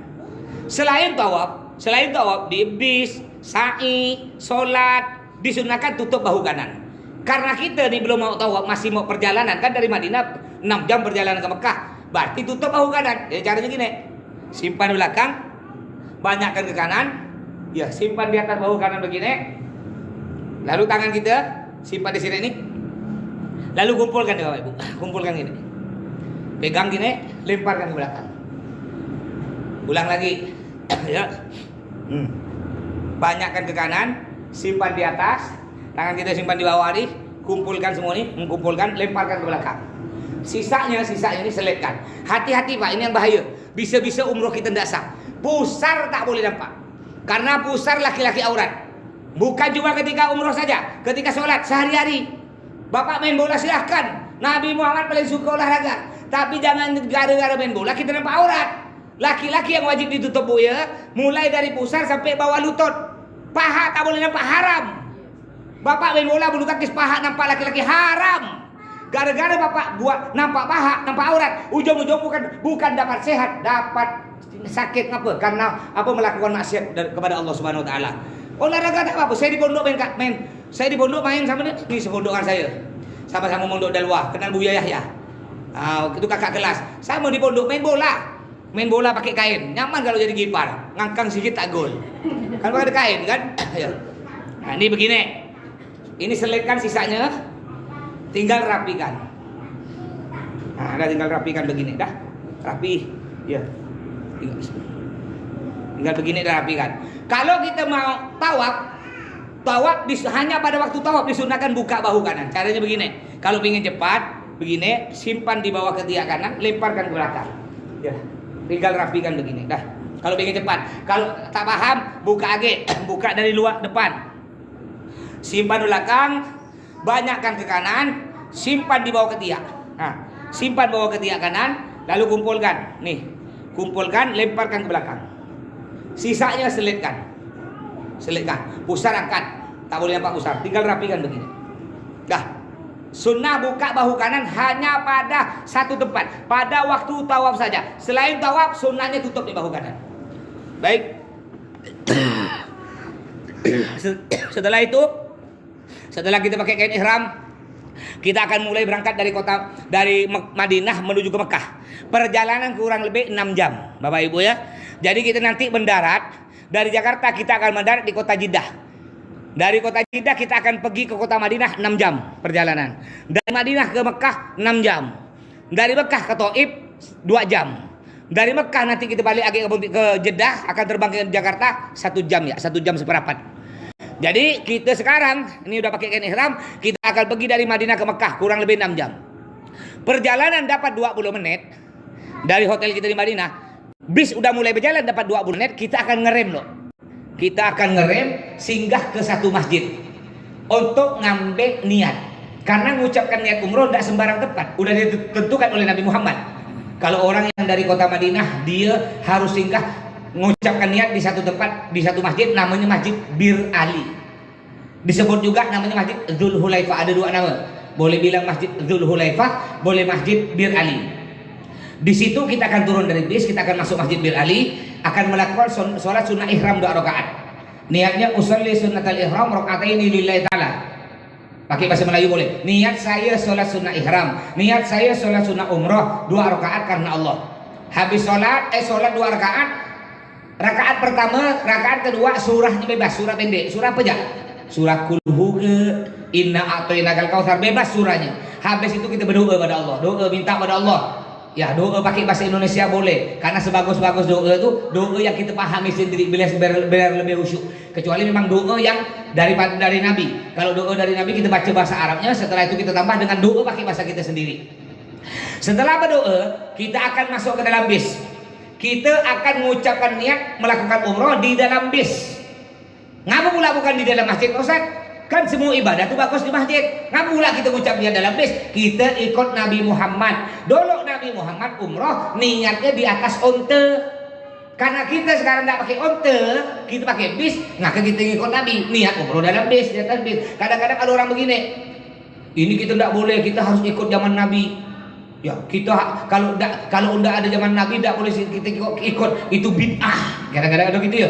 Selain tawaf di bis, sa'i, sholat, disunahkan tutup bahu kanan. Karena kita nih belum mau tawaf, masih mau perjalanan kan dari Madinah 6 jam perjalanan ke Mekah. Berarti tutup bahu kanan. Ya caranya gini. Simpan belakang, banyakkan ke kanan. Ya, simpan di atas bahu kanan begini. Lalu tangan kita simpan di sini nih. Lalu kumpulkan ya Bapak Ibu. Kumpulkan gini. Pegang gini, lemparkan ke belakang. Ulang lagi. Ya. Banyakkan ke kanan, simpan di atas. Tangan kita simpan di bawah nih. Kumpulkan semua nih, kumpulkan, lemparkan ke belakang. Sisanya ini selipkan. Hati-hati Pak, ini yang bahaya. Bisa-bisa umroh kita tidak sah. Pusar tak boleh nampak. Karena pusar laki-laki aurat. Bukan cuma ketika umroh saja, ketika sholat sehari-hari. Bapak main bola silahkan. Nabi Muhammad paling suka olahraga. Tapi jangan gara-gara main bola kita nampak aurat. Laki-laki yang wajib ditutup Bu ya, mulai dari pusar sampai bawah lutut. Paha tak boleh nampak, haram. Bapak main bola bulu tangkis paha nampak laki-laki, haram. Gara-gara Bapak buat nampak paha, nampak aurat, ujung-ujung bukan dapat sehat, dapat sakit. Apa? Karena apa? Melakukan maksiat kepada Allah Subhanahu wa taala. Olahraga tak apa-apa. Saya di pondok main sama ini sepondokan saya. Sama-sama mondok Dalwah, kenal Buya Yahya. Itu kakak kelas. Sama di pondok main bola. Main bola pakai kain. Nyaman kalau jadi kiper. Ngangkang sedikit tak gol. Kan pakai kain kan? Ya. Nah, ini begini. Ini selitkan sisanya. Tinggal rapikan. Nah, tinggal rapikan begini. Dah, rapi. Ya. Tinggal begini dah rapikan. Kalau kita mau tawaf hanya pada waktu tawaf disunahkan buka bahu kanan. Caranya begini. Kalau ingin cepat, begini, simpan di bawah ketiak kanan, lemparkan ke belakang. Ya. Tinggal rapikan begini. Dah. Kalau ingin cepat. Kalau tak paham, buka lagi. Buka dari luar depan. Simpan di belakang, banyakkan ke kanan, simpan di bawah ketiak. Nah, simpan bawah ketiak kanan, lalu kumpulkan. Nih, kumpulkan, lemparkan ke belakang. Sisanya selitkan. Pusar angkat. Tak boleh nampak pusar. Tinggal rapikan begini. Dah. Sunnah buka bahu kanan hanya pada satu tempat, pada waktu tawaf saja. Selain tawaf, sunnahnya tutup di bahu kanan. Baik. Setelah itu, setelah kita pakai kain ihram, kita akan mulai berangkat dari Madinah menuju ke Mekah. Perjalanan kurang lebih 6 jam, Bapak Ibu ya. Jadi kita nanti mendarat dari Jakarta, kita akan mendarat di kota Jeddah. Dari kota Jeddah kita akan pergi ke kota Madinah 6 jam perjalanan. Dari Madinah ke Mekah 6 jam. Dari Mekah ke Taif 2 jam. Dari Mekah nanti kita balik lagi ke Jeddah, akan terbang ke Jakarta 1 jam ya, 1 jam seperempat. Jadi kita sekarang ini udah pakai kain ihram, kita akan pergi dari Madinah ke Mekah kurang lebih 6 jam. Perjalanan dapat 20 menit dari hotel kita di Madinah. Bis udah mulai berjalan dapat 20 menit, kita akan ngerem loh. Kita akan ngerem singgah ke satu masjid untuk ngambil niat. Karena mengucapkan niat umroh tidak sembarang tempat, udah ditentukan oleh Nabi Muhammad. Kalau orang yang dari kota Madinah, dia harus singgah mengucapkan niat di satu tempat, di satu masjid, namanya Masjid Bir Ali. Disebut juga namanya Masjid Dzul Hulaifah, ada 2 nama. Boleh bilang Masjid Dzul Hulaifah, boleh Masjid Bir Ali. Di situ kita akan turun dari bis, kita akan masuk Masjid Bir Ali, akan melakukan sholat sunnah ihram 2 rakaat. Niatnya usolli sunnatal ihram rakaatain lillahi ta'ala. Pakai bahasa Melayu boleh. Niat saya sholat sunnah ihram, niat saya sholat sunnah umroh 2 rakaat karena Allah. Habis sholat 2 rakaat. Rakaat pertama, rakaat kedua surahnya bebas, surah pendek. Surah apa aja? Surah Kulhu ke Inna A'tainakal Kautsar, bebas surahnya. Habis itu kita berdoa pada Allah, doa minta pada Allah. Ya, doa pakai bahasa Indonesia boleh, karena sebagus-bagus doa itu doa yang kita pahami sendiri, biar lebih khusyuk. Kecuali memang doa yang dari Nabi. Kalau doa dari Nabi kita baca bahasa Arabnya, setelah itu kita tambah dengan doa pakai bahasa kita sendiri. Setelah berdoa, kita akan masuk ke dalam bis. Kita akan mengucapkan niat melakukan umroh di dalam bis. Ngapa pula bukan di dalam masjid, Ustaz? Kan semua ibadah itu bagus di masjid. Ngapa pula kita ucap niat dalam bis? Kita ikut Nabi Muhammad. Dulu Nabi Muhammad umroh niatnya di atas onta. Karena kita sekarang tidak pakai onta, kita pakai bis, maka kita ikut Nabi. Niat umroh dalam bis, di atas bis. Kadang-kadang ada orang begini, ini kita tidak boleh, kita harus ikut zaman Nabi. Ya, kita kalau tidak ada zaman Nabi tidak boleh kita ikut, itu bid'ah. Kadang-kadang ada gitu ya.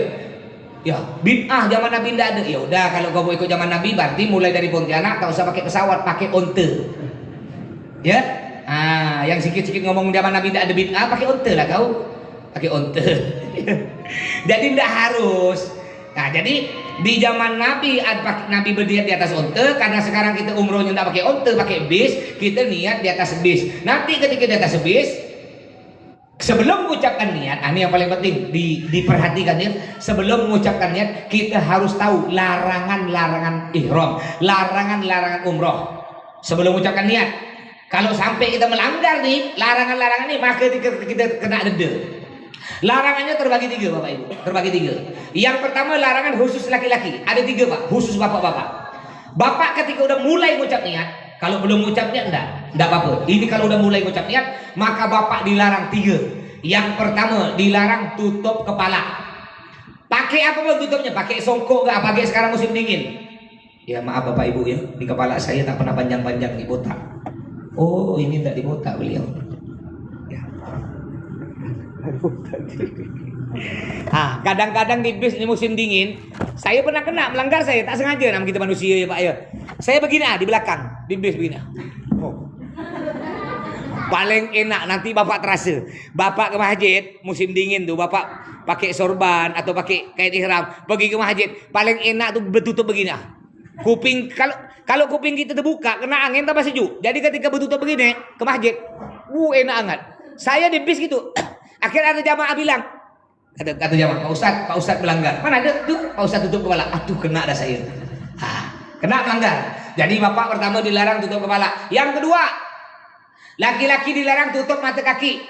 Ya, bid'ah zaman Nabi tidak ada. Ya udah, kalau kau mau ikut zaman Nabi berarti mulai dari Pontianak tak usah pakai pesawat, pakai onta. Ya. Yang sikit-sikit ngomong zaman Nabi tidak ada bid'ah, pakai onta lah kau. Pakai onta. Jadi tidak harus. Nah, jadi di zaman Nabi berdiri di atas onta, karena sekarang kita umrohnya tidak pakai onta, pakai bis, kita niat di atas bis. Nanti ketika di atas bis, sebelum mengucapkan niat, ini yang paling penting diperhatikan ya. Sebelum mengucapkan niat, kita harus tahu larangan-larangan ihram, larangan-larangan umroh. Sebelum mengucapkan niat, kalau sampai kita melanggar nih larangan-larangan ini, maka kita kena denda. Larangannya terbagi 3, Bapak Ibu. Terbagi 3. Yang pertama larangan khusus laki-laki. Ada 3, Pak. Khusus bapak-bapak. Bapak ketika udah mulai mengucap niat, kalau belum mengucap niat enggak apa-apa. Ini kalau udah mulai mengucap niat, maka bapak dilarang 3. Yang pertama dilarang tutup kepala. Pakai apa pun tutupnya, pakai songkok enggak, pakai sekarang musim dingin. Ya maaf Bapak Ibu ya, di kepala saya tak pernah panjang-panjang dibotak. Oh, ini enggak dibotak beliau. Ya. Kadang-kadang di bis ini musim dingin, saya pernah kena melanggar, saya tak sengaja, nama kita manusia ya Pak ya. Saya begini di belakang di bis begini. Paling enak nanti bapak terasa. Bapak ke masjid musim dingin tuh, bapak pakai sorban atau pakai kain ihram, pergi ke masjid, paling enak tuh bertutup begini. Kuping kalau kuping kita terbuka kena angin tambah sejuk. Jadi ketika bertutup begini ke masjid, enak banget. Saya di bis gitu. Akhirnya ada jamaah bilang, kata jamaah, Pak Ustadz melanggar. Mana ada tuh Pak Ustadz tutup kepala. Aduh, kena ada saya. Kena melanggar. Jadi bapak pertama dilarang tutup kepala. Yang kedua, laki-laki dilarang tutup mata kaki.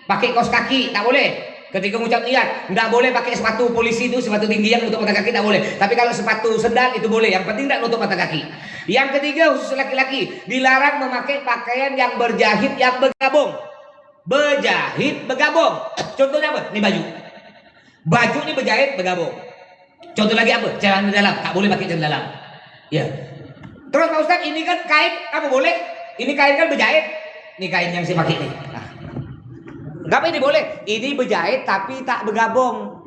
Pakai kaos kaki, tak boleh. Ketika mengucap niat, tidak boleh pakai sepatu polisi itu, sepatu tinggi yang nutup mata kaki, tak boleh. Tapi kalau sepatu sendal itu boleh. Yang penting tidak nutup mata kaki. Yang ketiga, khusus laki-laki, dilarang memakai pakaian yang berjahit yang bergabung. Berjahit bergabung. Contohnya apa? Ini baju. Baju ini berjahit bergabung. Contoh lagi apa? Celana dalam, tak boleh pakai celana dalam. Ya. Terus Pak Ustadz, ini kan kain, apa boleh? Ini kain kan berjahit. Ini kain yang saya pakai nih. Enggak ini boleh. Ini berjahit tapi tak bergabung.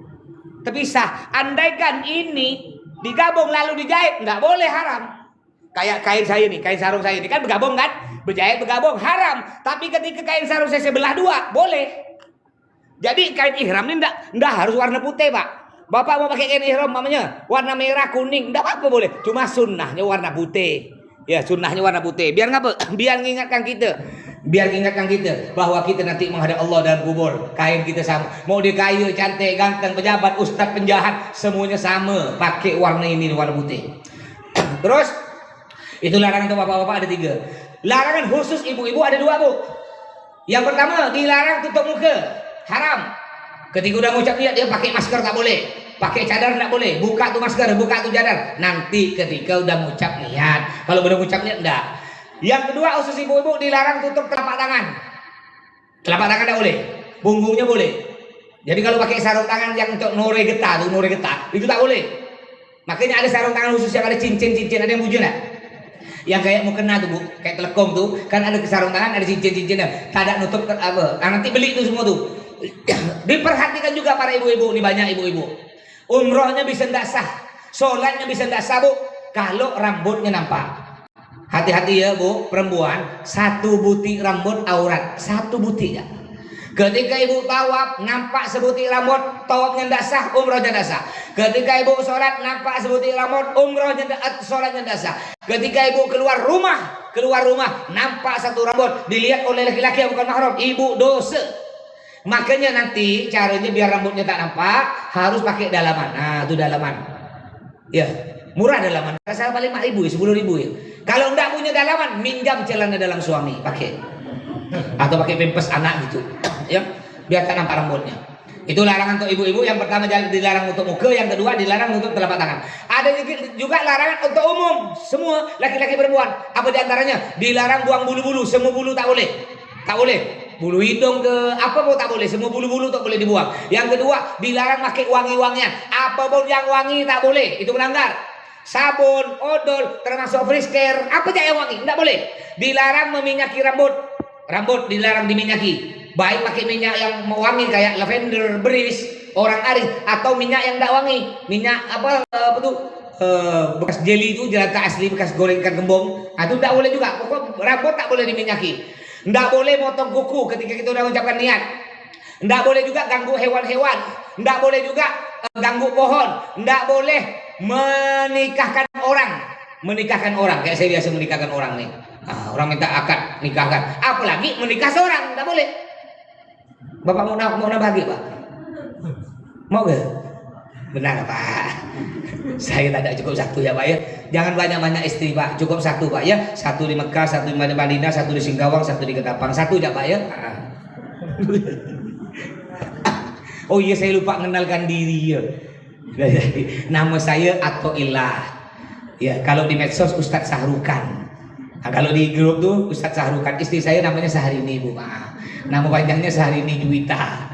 Terpisah. Andaikan ini digabung lalu dijahit, enggak boleh, haram. Kayak kain saya nih, kain sarung saya ini kan bergabung kan? Berjahit bergabung, haram. Tapi ketika kain sarung saya sebelah dua, boleh. Jadi kain ihram ini enggak harus warna putih, Pak. Bapak mau pakai kain ihram namanya warna merah, kuning, enggak apa-apa boleh. Cuma sunnahnya warna putih. Ya, sunnahnya warna putih. Biar ngapa? Biar mengingatkan kita. Biar ingatkan kita bahwa kita nanti menghadap Allah dalam kubur. Kain kita sama. Mau dia kaya, cantik, ganteng, pejabat, ustaz, penjahat, semuanya sama. Pakai warna ini, warna putih. Terus, itu larangan untuk bapak-bapak ada 3. Larangan khusus ibu-ibu ada 2, Bu. Yang pertama, dilarang tutup muka. Haram. Ketika udah ngucap niat, dia pakai masker tak boleh. Pakai cadar tak boleh. Buka tuh masker, buka tuh cadar. Nanti ketika udah ngucap niat. Kalau belum ngucap niat, enggak. Yang kedua, khusus ibu-ibu dilarang tutup telapak tangan. Telapak tangan tidak boleh, punggungnya boleh. Jadi kalau pakai sarung tangan yang untuk nore getah, itu tak boleh. Makanya ada sarung tangan khusus yang ada cincin-cincin, ada yang bujur, yang kayak mukena tuh, Bu, kayak telekong tuh, kan ada sarung tangan, ada cincin-cincinnya, tak ada nutup apa. Nanti beli itu semua tuh. Diperhatikan juga para ibu-ibu, nih banyak ibu-ibu. Umrohnya bisa tidak sah, sholatnya bisa tidak sah, Bu, kalau rambutnya nampak. Hati-hati ya, Bu, perempuan, 1 butir rambut aurat, 1 butir ya. Ketika ibu tawaf nampak sebutir rambut, tawafnya tidak sah, umrohnya tidak sah. Ketika ibu sholat nampak sebutir rambut, umrohnya sholatnya tidak sah. Ketika ibu keluar rumah nampak 1 rambut, dilihat oleh laki-laki yang bukan mahram, ibu dosa. Makanya nanti caranya biar rambutnya tak nampak harus pakai dalaman. Nah, itu dalaman. Ya, murah dalaman. Saya paling 5.000 ya, 10.000 ya. Kalau enggak punya dalaman, minjam celana dalam suami, pakai. Atau pakai pampers anak gitu. Ya, biar tak nampak rambutnya. Itu larangan untuk ibu-ibu. Yang pertama dilarang untuk muka, yang kedua dilarang untuk telapak tangan. Ada juga larangan untuk umum, semua laki-laki perempuan. Apa diantaranya? Dilarang buang bulu-bulu, semua bulu tak boleh. Tak boleh. Bulu hidung ke apa pun tak boleh, semua bulu-bulu tak boleh dibuang. Yang kedua, dilarang pakai wangi-wangian. Apapun yang wangi tak boleh, itu melanggar. Sabun, odol, termasuk frisker, apa aja yang wangi, tidak boleh. Dilarang meminyaki rambut. Rambut dilarang diminyaki. Baik pakai minyak yang wangi kayak lavender, beris, orang aris, atau minyak yang tidak wangi. Minyak apa tuh? Bekas jelly itu, jelata asli bekas goreng ikan gembong. Itu tidak boleh juga. Pokok rambut tak boleh diminyaki. Tidak boleh motong kuku ketika kita sudah mengucapkan niat. Tidak boleh juga ganggu hewan-hewan. Tidak boleh juga ganggu pohon. Tidak boleh menikahkan orang. Menikahkan orang. Kayak saya biasa menikahkan orang nih. Orang minta akad, nikahkan. Apalagi menikah seorang. Tidak boleh. Bapak mau nambah, Pak? Mau gak? Benar, Pak. Saya tak ada cukup 1 ya, Pak ya. Jangan banyak-banyak istri, Pak. Cukup 1, Pak ya. 1 di Mekah, 1 di Madinah, 1 di Singkawang, 1 di Ketapang. 1 aja, Pak ya. Oh iya, saya lupa mengenalkan diri ya. Nama saya Atoillah. Ya, kalau di medsos Ustadz Sahrukan. Nah, kalau di grup tuh Ustadz Sahrukan. Istri saya namanya Saharini, Bu. Nama panjangnya Saharini Juwita.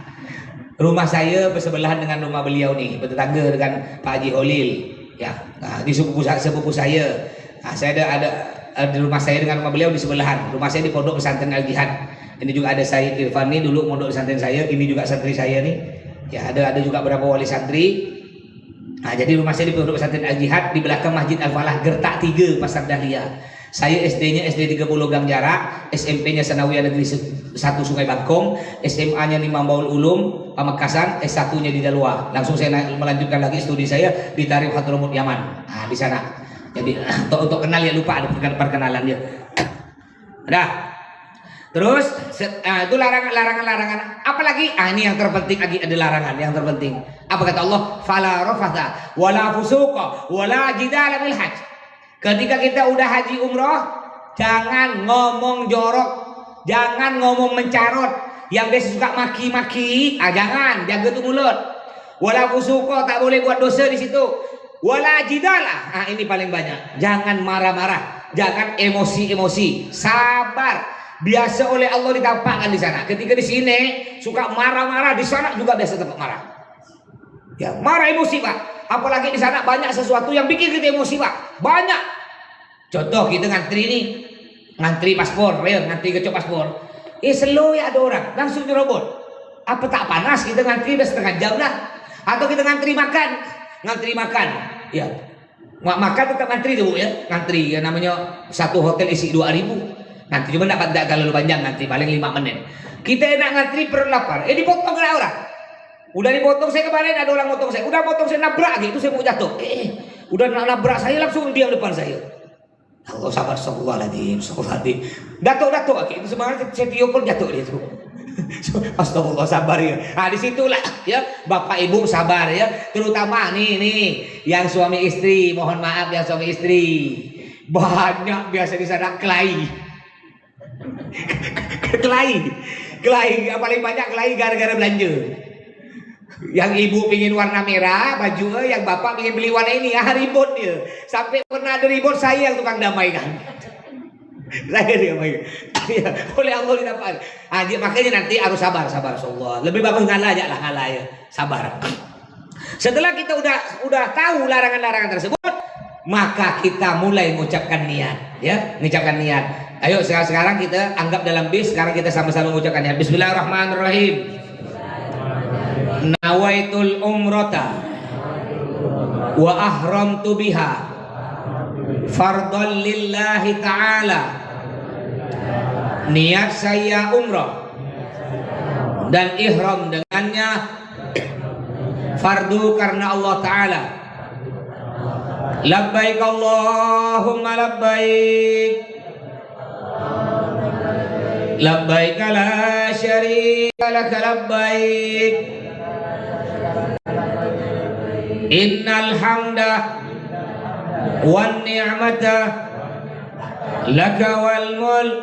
Rumah saya bersebelahan dengan rumah beliau nih, bertetangga dengan Pak Haji Holil. Ya, di sepupu saya. Saya ada di rumah saya dengan rumah beliau di sebelahan. Rumah saya di Pondok Pesantren Al Jihad. Ini juga ada Said Irfan nih, dulu pondok pesantren saya. Ini juga santri saya nih. Ya, ada juga beberapa wali santri. Nah, jadi rumah saya di Pondok Pesantren Al Jihad di belakang Masjid Al Falah, Gertak 3, Pasar Dahlia. Saya SD-nya SD 30 Gang Jarak, SMP-nya Sanawiyah Negeri satu Sungai Bangkong, SMA-nya di Mambaul Ulum Pamekasan, S1-nya di Dalwa. Langsung saya melanjutkan lagi studi saya di Tarif Hadramut Yaman. Nah, di sana. Jadi untuk kenal ya, lupa ada perkenalan dia. Dah. Terus itu larangan. Apalagi ini yang terpenting lagi, ada larangan yang terpenting. Apa kata Allah? Fala rafatha wala fusuqa wala jidala fil hajj. Ketika kita udah haji umroh, jangan ngomong jorok, jangan ngomong mencarot. Yang biasa suka maki-maki, jangan, jaga tuh mulut. Wala fusuqa, tak boleh buat dosa di situ. Wala jidala, ini paling banyak. Jangan marah-marah, jangan emosi-emosi, sabar. Biasa oleh Allah ditampakkan di sana. Ketika di sini suka marah-marah, di sana juga biasa tempat marah. Ya, marah emosi Pak. Apalagi di sana banyak sesuatu yang bikin kita emosi Pak. Banyak. Contoh kita ngantri nih, ngantri paspor, ya, ngantri kecok paspor. Slow ya ada orang, langsung nyerobot. Apa tak panas kita ngantri udah setengah jam dah. Atau kita ngantri makan, ya. Makan tetap ngantri tuh ya, ngantri ya, namanya satu hotel isi 2.000. Nanti cuma dapat tidak terlalu panjang, nanti paling 5 menit. Kita enak ngantri per lapar, dipotong oleh orang. Udah dipotong saya kemarin, ada orang potong saya. Udah potong saya nabrak gitu, saya mau jatuh. Udah nabrak saya langsung diam depan saya. Allah sabar, astagfirullahaladzim. Datuk, itu sebenarnya saya tiupul jatuh dia tuh. Astagfirullah, sabar ya. Disitulah ya, bapak ibu sabar ya. Terutama nih yang suami istri, mohon maaf yang suami istri. Banyak biasa di sana kelahi. Kelahi yang paling banyak kelahi gara-gara belanja. Yang ibu pingin warna merah baju, yang bapak pingin beli warna ini, ribut dia. Sampai pernah ada ribut, saya yang tukang damaikan. Saya damaikan. Ya, oleh Allah didapat. Makanya nanti harus sabar Allah. Lebih bagus ngalah aja lah, ngalah ya. Sabar. Setelah kita udah tahu larangan-larangan tersebut, maka kita mulai mengucapkan niat, ya, mengucapkan niat. Ayo sekarang kita anggap dalam bis, sekarang kita sama-sama mengucapkan niat. Bismillahirrahmanirrahim. Nawaitul umrata wa ahramtu biha fardhan lillahi ta'ala. Niat saya umrah dan ihram dengannya fardu karena Allah Ta'ala. Labbaik Allahumma labbaik, labbaik la syarika laka labbaik, innal hamda wan ni'mata laka wal mulk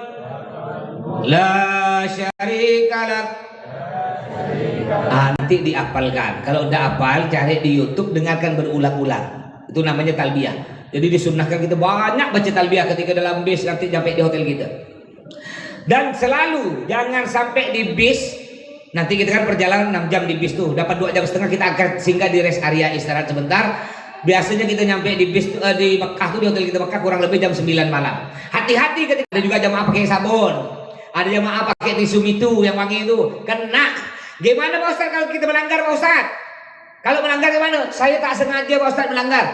la syarika lak. Nanti diapalkan. Kalau udah hafal, cari di YouTube, dengarkan berulang-ulang. Itu namanya talbiyah. Jadi disunnahkan kita banyak baca talbiyah ketika dalam bis, nanti sampai di hotel kita. Dan selalu jangan sampai di bis, nanti kita kan perjalanan 6 jam di bis tuh, dapat 2 jam setengah kita akan singgah di rest area istirahat sebentar. Biasanya kita nyampe di bis di Mekah tuh, di hotel kita Mekah kurang lebih jam 9 malam. Hati-hati ketika ada juga jamaah pakai sabun, ada jamaah pakai tisu itu yang wangi itu, kena. Gimana Pak Ustaz kalau kita melanggar Pak Ustaz? Kalau melanggar gimana? Saya tak sengaja Pak Ustaz melanggar.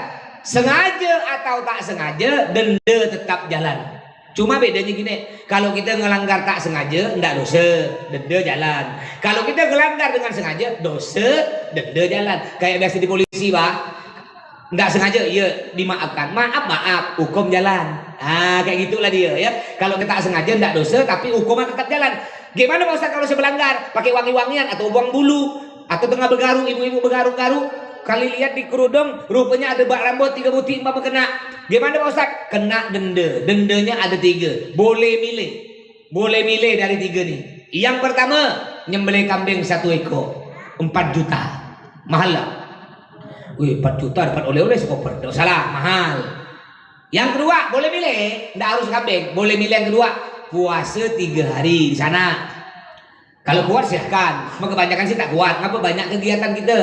Sengaja atau tak sengaja, denda tetap jalan. Cuma bedanya gini, kalau kita ngelanggar tak sengaja, enggak dosa, denda jalan. Kalau kita ngelanggar dengan sengaja, dosa, denda jalan. Kayak biasa di polisi Pak, enggak sengaja, iya dimaafkan. Maaf, hukum jalan. Kayak gitulah dia ya. Kalau kita tak sengaja, enggak dosa, tapi hukuman tetap jalan. Gimana Pak Ustaz kalau saya melanggar? Pakai wangi-wangian atau buang bulu, atau tengah bergaru, ibu-ibu bergaru-garu, kali lihat di kerudung rupanya ada bak rambut 3 butir 4 kena. Gimana Pak Ustaz? Kena denda. Dendanya ada 3. Boleh milih dari 3 nih. Yang pertama, nyembelih kambing 1 ekor 4 juta, mahal lah. 4 juta dapat oleh-oleh sekoper, tidak salah, mahal. Yang kedua, boleh milih, tidak harus kambing. Boleh milih yang kedua, puasa 3 hari di sana. Kalau kuat silahkan, cuma kebanyakan sih tak kuat. Ngapa banyak kegiatan kita?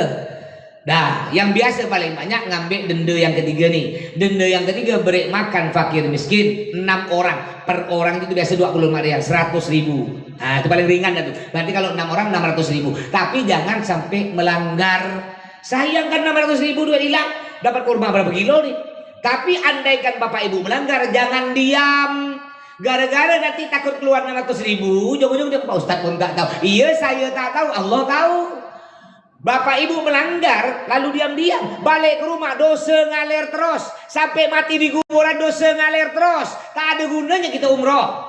Nah, yang biasa paling banyak ngambil denda yang ketiga nih. Denda yang ketiga, beri makan fakir miskin 6 orang. Per orang itu biasa 25 rial, 100 ribu. Nah, itu paling ringan dah tuh. Berarti kalau 6 orang 600 ribu. Tapi jangan sampai melanggar. Sayang kan 600 ribu duit hilang, dapat kurma berapa kilo nih. Tapi andaikan bapak ibu melanggar, jangan diam. Gara-gara nanti takut keluar 600.000, ujung-ujung dia Pak Ustadz pun tak tahu. Iya saya tak tahu, Allah tahu. Bapak ibu melanggar, lalu diam-diam balik ke rumah, dosa ngalir terus sampai mati di kuburan, dosa ngalir terus. Tak ada gunanya kita umroh.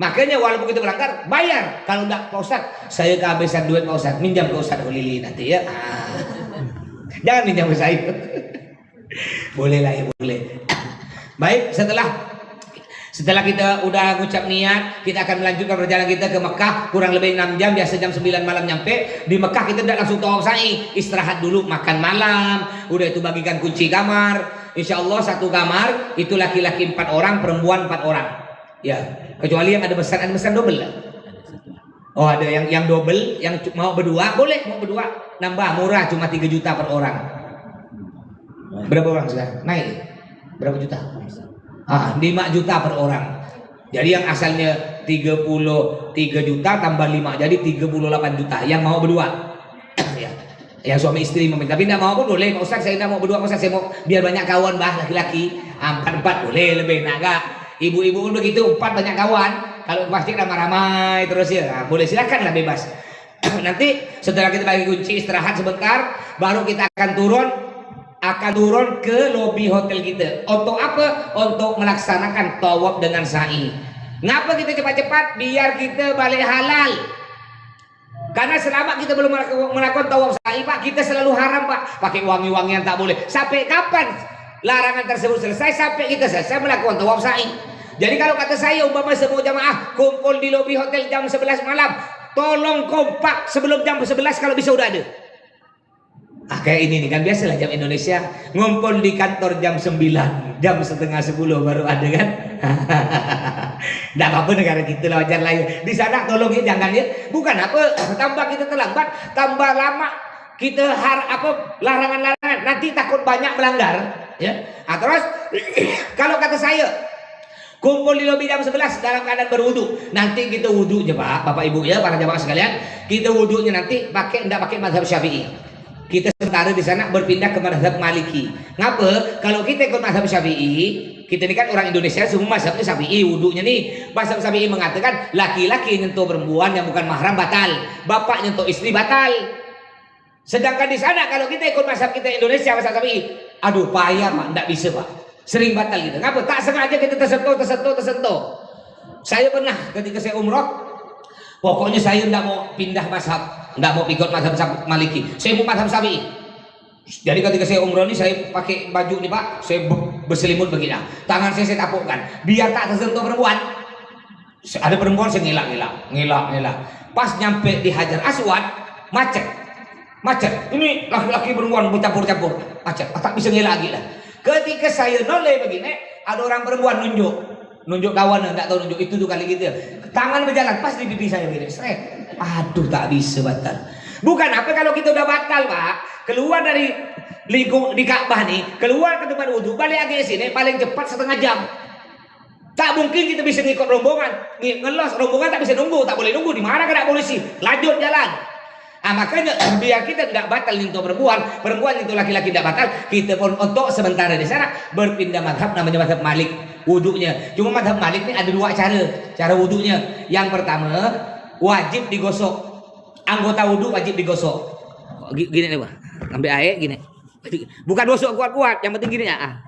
Makanya walaupun kita melanggar, bayar. Kalau enggak Pak Ustadz, saya kehabisan duit Pak Ustadz, minjam ke Ustadz Lili nanti ya. Jangan minjam ke saya. Boleh lah ya, boleh. Baik, setelah kita udah ngucap niat, kita akan melanjutkan perjalanan kita ke Mekah, kurang lebih 6 jam, biasa jam 9 malam nyampe. Di Mekah kita tidak langsung tawaf sa'i, istirahat dulu, makan malam, udah itu bagikan kunci kamar. Insya Allah satu kamar itu laki-laki 4 orang, perempuan 4 orang. Ya, kecuali yang ada pesan double lah. Oh ada yang double, yang mau berdua boleh, mau berdua nambah, murah, cuma 3 juta per orang. Berapa orang sekarang? Naik berapa juta? 5 juta per orang. Jadi yang asalnya 33 juta tambah 5 jadi 38 juta yang mau berdua. Ya. Yang suami istri meminta, tapi tidak mau pun boleh. Pak Ustaz saya tidak mau berdua, Pak Ustaz saya mau biar banyak kawan laki-laki. 4 boleh lebih naga. Ibu-ibu pun begitu, 4 banyak kawan. Kalau pasti ramai-ramai terus ya. Nah, boleh silakan lah bebas. Nanti setelah kita bagi kunci istirahat sebentar, baru kita akan turun ke lobi hotel kita. Untuk apa? Untuk melaksanakan tawaf dengan sa'i. Ngapa kita cepat-cepat? Biar kita balik halal. Karena selama kita belum melakukan tawaf sa'i, Pak, kita selalu haram, Pak. Pakai wangi-wangian tak boleh. Sampai kapan larangan tersebut selesai? Sampai kita selesai melakukan tawaf sa'i. Jadi kalau kata saya, umpama semua jamaah kumpul di lobi hotel jam 11 malam, tolong kompak sebelum jam 11 kalau bisa udah ada. Kayak ini nih kan biasalah jam Indonesia ngumpul di kantor jam 9, jam setengah 10 baru ada kan. Tidak apa-apa negara kita lah, wajar lah ya. Di sana tolong ya jangan ya. Bukan apa, tambah kita terlambat, tambah lama kita larangan-larangan, nanti takut banyak melanggar ya. Terus kalau kata saya kumpul di lobi jam 11 dalam keadaan berwudu. Nanti kita wudunya Pak, Bapak Ibu ya, para jamaah sekalian, kita wudunya nanti tidak pakai mazhab Syafi'i. Kita sementara di sana berpindah ke mazhab Maliki. Ngapa? Kalau kita ikut mazhab Syafi'i, kita ini kan orang Indonesia, semua mazhabnya Syafi'i, wudunya nih. Mazhab Syafi'i mengatakan laki-laki nyentuh perempuan yang bukan mahram batal, bapak nyentuh istri batal. Sedangkan di sana kalau kita ikut mazhab kita Indonesia, mazhab Syafi'i, aduh payah Pak, tidak bisa Pak. Sering batal gitu. Ngapa? Tak sengaja kita tersentuh. Saya pernah ketika saya umroh, pokoknya saya tidak mau pindah mazhab, tidak mau ikut mazhab Maliki. Saya mau mazhab Syafi'i. Jadi ketika saya umroh ini saya pakai baju nih Pak, saya berselimut begini. Tangan saya tapukkan, biar tak tersentuh perempuan. Ada perempuan saya ngelak. Pas nyampe di Hajar Aswad, macet. Ini laki-laki perempuan bercampur-campur, macet. Tak bisa ngelak lagi lah. Ketika saya noleh begini, ada orang perempuan nunjuk kawan, tak tahu nunjuk itu tuh kali gitu. Tangan berjalan pas di pipi saya begini, seret. Aduh tak bisa batal. Bukan apa kalau kita udah batal Pak, keluar dari lingkung di Ka'bah nih, keluar ke tempat wudhu, balik lagi ke sini paling cepat setengah jam. Tak mungkin kita bisa ngikut rombongan, ngelos rombongan tak bisa nunggu, tak boleh nunggu, dimarah kena polisi, lanjut jalan. Makanya biar kita tidak batal nyentuh perempuan itu laki-laki tidak batal, kita pun untuk sementara di sana berpindah mazhab namanya mazhab Malik wudunya. Cuma mazhab Malik ini ada 2 cara wudunya. Yang pertama wajib digosok, anggota wudu wajib digosok. Gini nih Pak, ambil air gini, bukan gosok kuat-kuat, yang penting gini ya.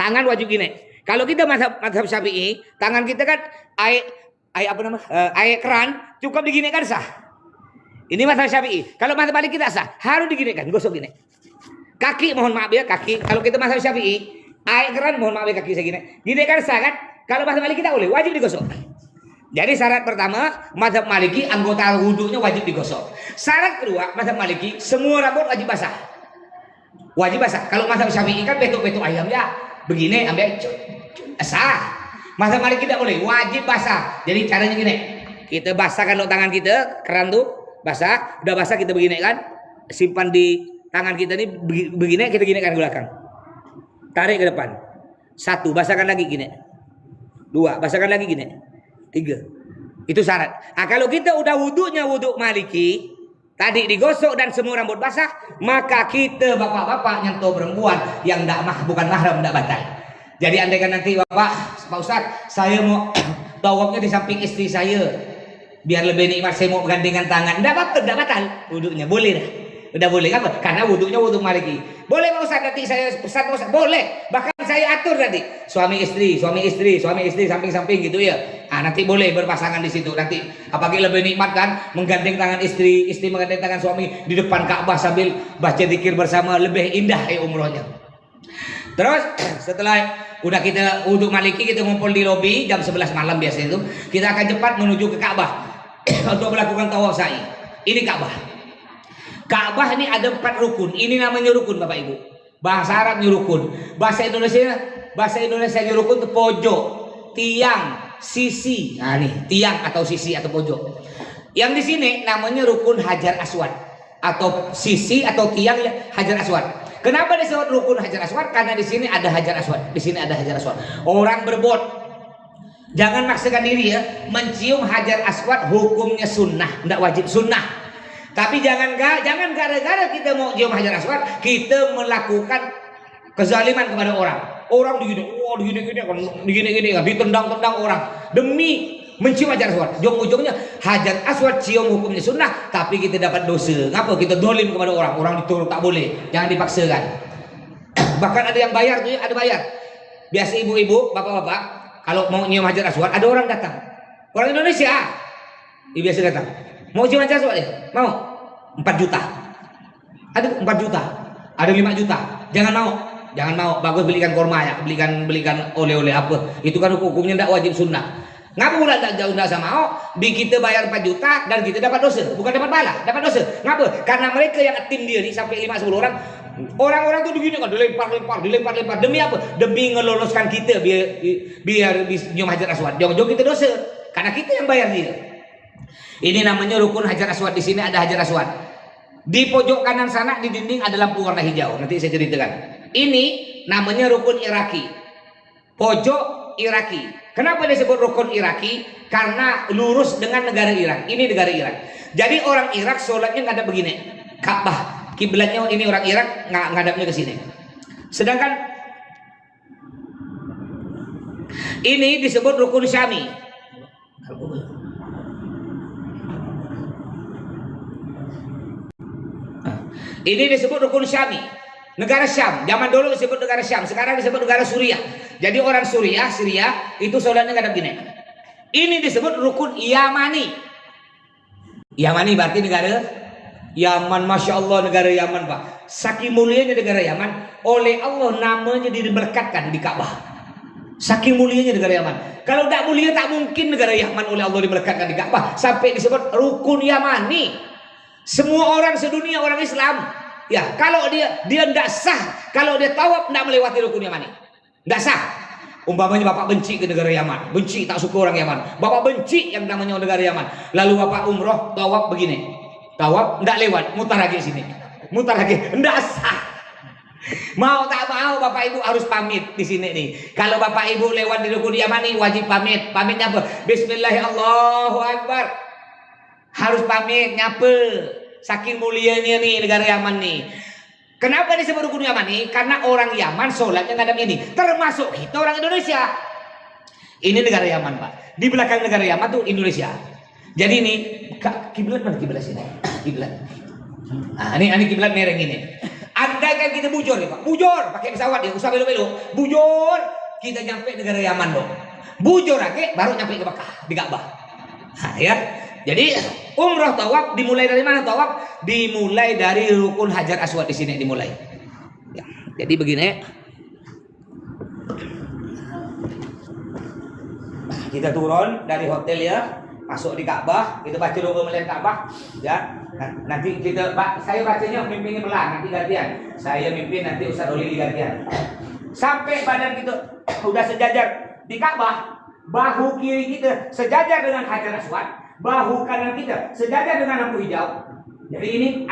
Tangan wajib gini. Kalau kita mazhab Syafi'i, tangan kita kan air keran cukup diginikan sah. Ini mazhab Syafi'i. Kalau mazhab Malik kita sah, harus diginikan, gosok gini. Kaki mohon maaf ya, kaki. Kalau kita mazhab Syafi'i, air keran mohon maaf ya kaki saya gini. Gini kan sah kan? Kalau mazhab Malik kita boleh, wajib digosok. Jadi syarat pertama, mazhab Maliki anggota wudunya wajib digosok. Syarat kedua, mazhab Maliki semua rambut wajib basah. Wajib basah. Kalau mazhab Syafi'i kan betuk-betuk ayam ya. Begini ambil sah. Mazhab Maliki tidak boleh, wajib basah. Jadi caranya gini. Kita basahkan tangan kita, keran tuh basah, udah basah kita begini kan, simpan di tangan kita ini begini, kita gini kan ke belakang, tarik ke depan, 1 basahkan lagi gini, 2 basahkan lagi gini, 3, itu syarat. Kalau kita udah wudunya wudhu Maliki tadi digosok dan semua rambut basah, maka kita bapak-bapak nyentuh perempuan yang bukan mahram tidak batal. Jadi andai kan nanti Bapak, Pak Ustadz, saya mau tawafnya di samping istri saya, biar lebih nikmat, saya mau bergandengan tangan. Enggak apa-apa, enggak batal wudhunya, boleh dah. Udah boleh kan? Karena wudhunya wudhu maliki. Boleh Pak Ustadz, nanti saya pesan Pak Ustadz, boleh. Bahkan saya atur nanti suami istri, samping-samping gitu ya. Nanti boleh berpasangan di situ. Nanti apalagi lebih nikmat kan, menggandeng tangan istri, istri menggandeng tangan suami di depan Ka'bah sambil baca zikir bersama, lebih indah umrohnya. Terus setelah udah kita wudhu maliki, kita ngumpul di lobi jam 11 malam biasa itu, kita akan cepat menuju ke Ka'bah untuk melakukan tawaf sa'i. Ini Ka'bah. Ka'bah ini ada 4 rukun. Ini namanya rukun Bapak Ibu. Bahasa Arabnya rukun. Bahasa Indonesia rukun itu pojok, tiang, sisi. Nah nih, tiang atau sisi atau pojok. Yang di sini namanya rukun Hajar Aswad atau sisi atau tiang Hajar Aswad. Kenapa disebut rukun Hajar Aswad? Karena di sini ada Hajar Aswad. Di sini ada Hajar Aswad. Orang berbot, jangan maksakan diri ya. Mencium Hajar Aswad hukumnya sunnah, tidak wajib, sunnah. Tapi jangan gara-gara kita mau cium Hajar Aswad, kita melakukan kezaliman kepada orang. Orang digini-gini, ditendang-tendang orang demi mencium Hajar Aswad. Ujung-ujungnya Hajar Aswad cium hukumnya sunnah, tapi kita dapat dosa. Ngapa? Kita dolim kepada orang. Orang dituruh tak boleh, jangan dipaksakan. Bahkan ada yang bayar tuh, ada bayar. Biasa ibu-ibu, bapak-bapak, kalau mau nyium Hajar Aswad, ada orang datang. Orang Indonesia, biasa datang. Mau cium Hajar Aswad ya? Mau? 4 juta. Ada 4 juta. Ada 5 juta. Jangan mau. Bagus belikan korma ya, belikan oleh-oleh apa. Itu kan hukumnya tidak wajib sunnah. Ngapa pula tidak jauh sama mau? Di kita bayar 4 juta dan kita dapat dosa, bukan dapat pahala, dapat dosa. Ngapa? Karena mereka yang tim dia nih sampai 5-10 orang. Orang-orang tuh begini kan, dilempar. Demi apa? Demi ngeloloskan kita biar nyium Hajar Aswad. Jauh-jauh kita dosa. Karena kita yang bayar dia. Ini namanya rukun Hajar Aswad. Di sini ada Hajar Aswad. Di pojok kanan sana di dinding ada lampu warna hijau. Nanti saya ceritakan. Ini namanya rukun Iraki. Pojok Iraki. Kenapa disebut rukun Iraki? Karena lurus dengan negara Irak. Ini negara Irak. Jadi orang Irak sholatnya ngadap begini. Ka'bah. Kiblatnya ini orang Irak ngadapnya ke sini. Sedangkan ini disebut rukun Syami. Ini disebut rukun Syami. Negara Syam. Zaman dulu disebut negara Syam. Sekarang disebut negara Suriah. Jadi orang Syria itu sholatnya ngadap gini. Ini disebut rukun Yamani. Yamani berarti negara Yaman. Masya Allah, negara Yaman Pak. Saking mulianya negara Yaman, oleh Allah namanya diberkatkan di Ka'bah. Saking mulianya negara Yaman. Kalau tidak mulia tak mungkin negara Yaman oleh Allah diberkatkan di Ka'bah. Sampai disebut rukun Yamani. Semua orang sedunia orang Islam, ya kalau dia tidak sah, kalau dia tawaf tidak melewati rukun Yamani, tidak sah. Umpamanya Bapak benci ke negara Yaman, benci tak suka orang Yaman, Bapak benci yang namanya negara Yaman, lalu Bapak umroh tawaf begini, tawaf tidak lewat, mutar lagi sini, mutar lagi, tidak sah. Mau tak mau Bapak Ibu harus pamit di sini nih. Kalau Bapak Ibu lewat di rukun Yamani wajib pamit. Pamitnya apa? Bismillah, Allahu Akbar. Harus pamit, nyapa. Saking mulianya nih negara Yaman nih. Kenapa disebut rukun Yamani? Karena orang Yaman sholatnya ngadap ini. Termasuk kita orang Indonesia. Ini negara Yaman Pak. Di belakang negara Yaman tuh Indonesia. Jadi ini kiblat mana kiblat sini? Kiblat. Nah, ini kiblat mereng ini. Andai kan kita bujur ya Pak. Bujur pakai pesawat ya, usah belok-belok. Bujur kita nyampe negara Yaman loh. Bujur aja baru nyampe ke Makkah di Ka'bah. Nah, ya. Jadi umroh tawaf dimulai dari mana tawaf? Dimulai dari rukun Hajar Aswad di sini dimulai. Ya, jadi begini. Nah, kita turun dari hotel ya, masuk di Ka'bah, kita baca doa melihat Ka'bah, ya. Nanti kita, Pak, saya bacanya mimpinnya belah, nanti gantian. Saya mimpin, nanti Ustaz Oli gantian. Sampai badan kita udah sejajar di Ka'bah, bahu kiri kita sejajar dengan Hajar Aswad. Bahu kanan kita sejajar dengan lampu hijau. Jadi ini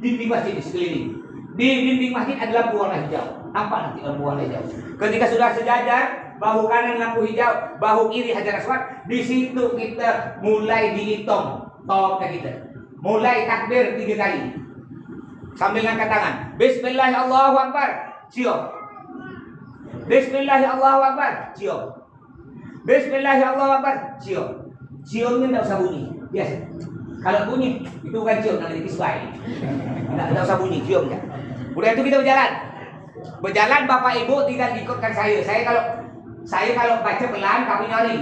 dinding masjid di sekeliling. Di dinding masjid ada lampu warna hijau. Nampak nanti lampu warna hijau. Ketika sudah sejajar, bahu kanan lampu hijau, bahu kiri Hajar Aswad. Di situ kita mulai dihitung tawafnya kita. Mulai takbir 3 kali. Sambil ngangkat tangan. Bismillahirrahmanirrahim. Siap. Bismillahirrahmanirrahim, cium. Bismillahirrahmanirrahim, cium. Ciumnya tidak usah bunyi, biasa. Kalau bunyi itu bukan cium, namanya kisbah. Tidak usah bunyi, cium ya. Udah itu kita berjalan. Berjalan Bapak Ibu tinggal ikutkan saya. Saya kalau baca pelan kamu nyari.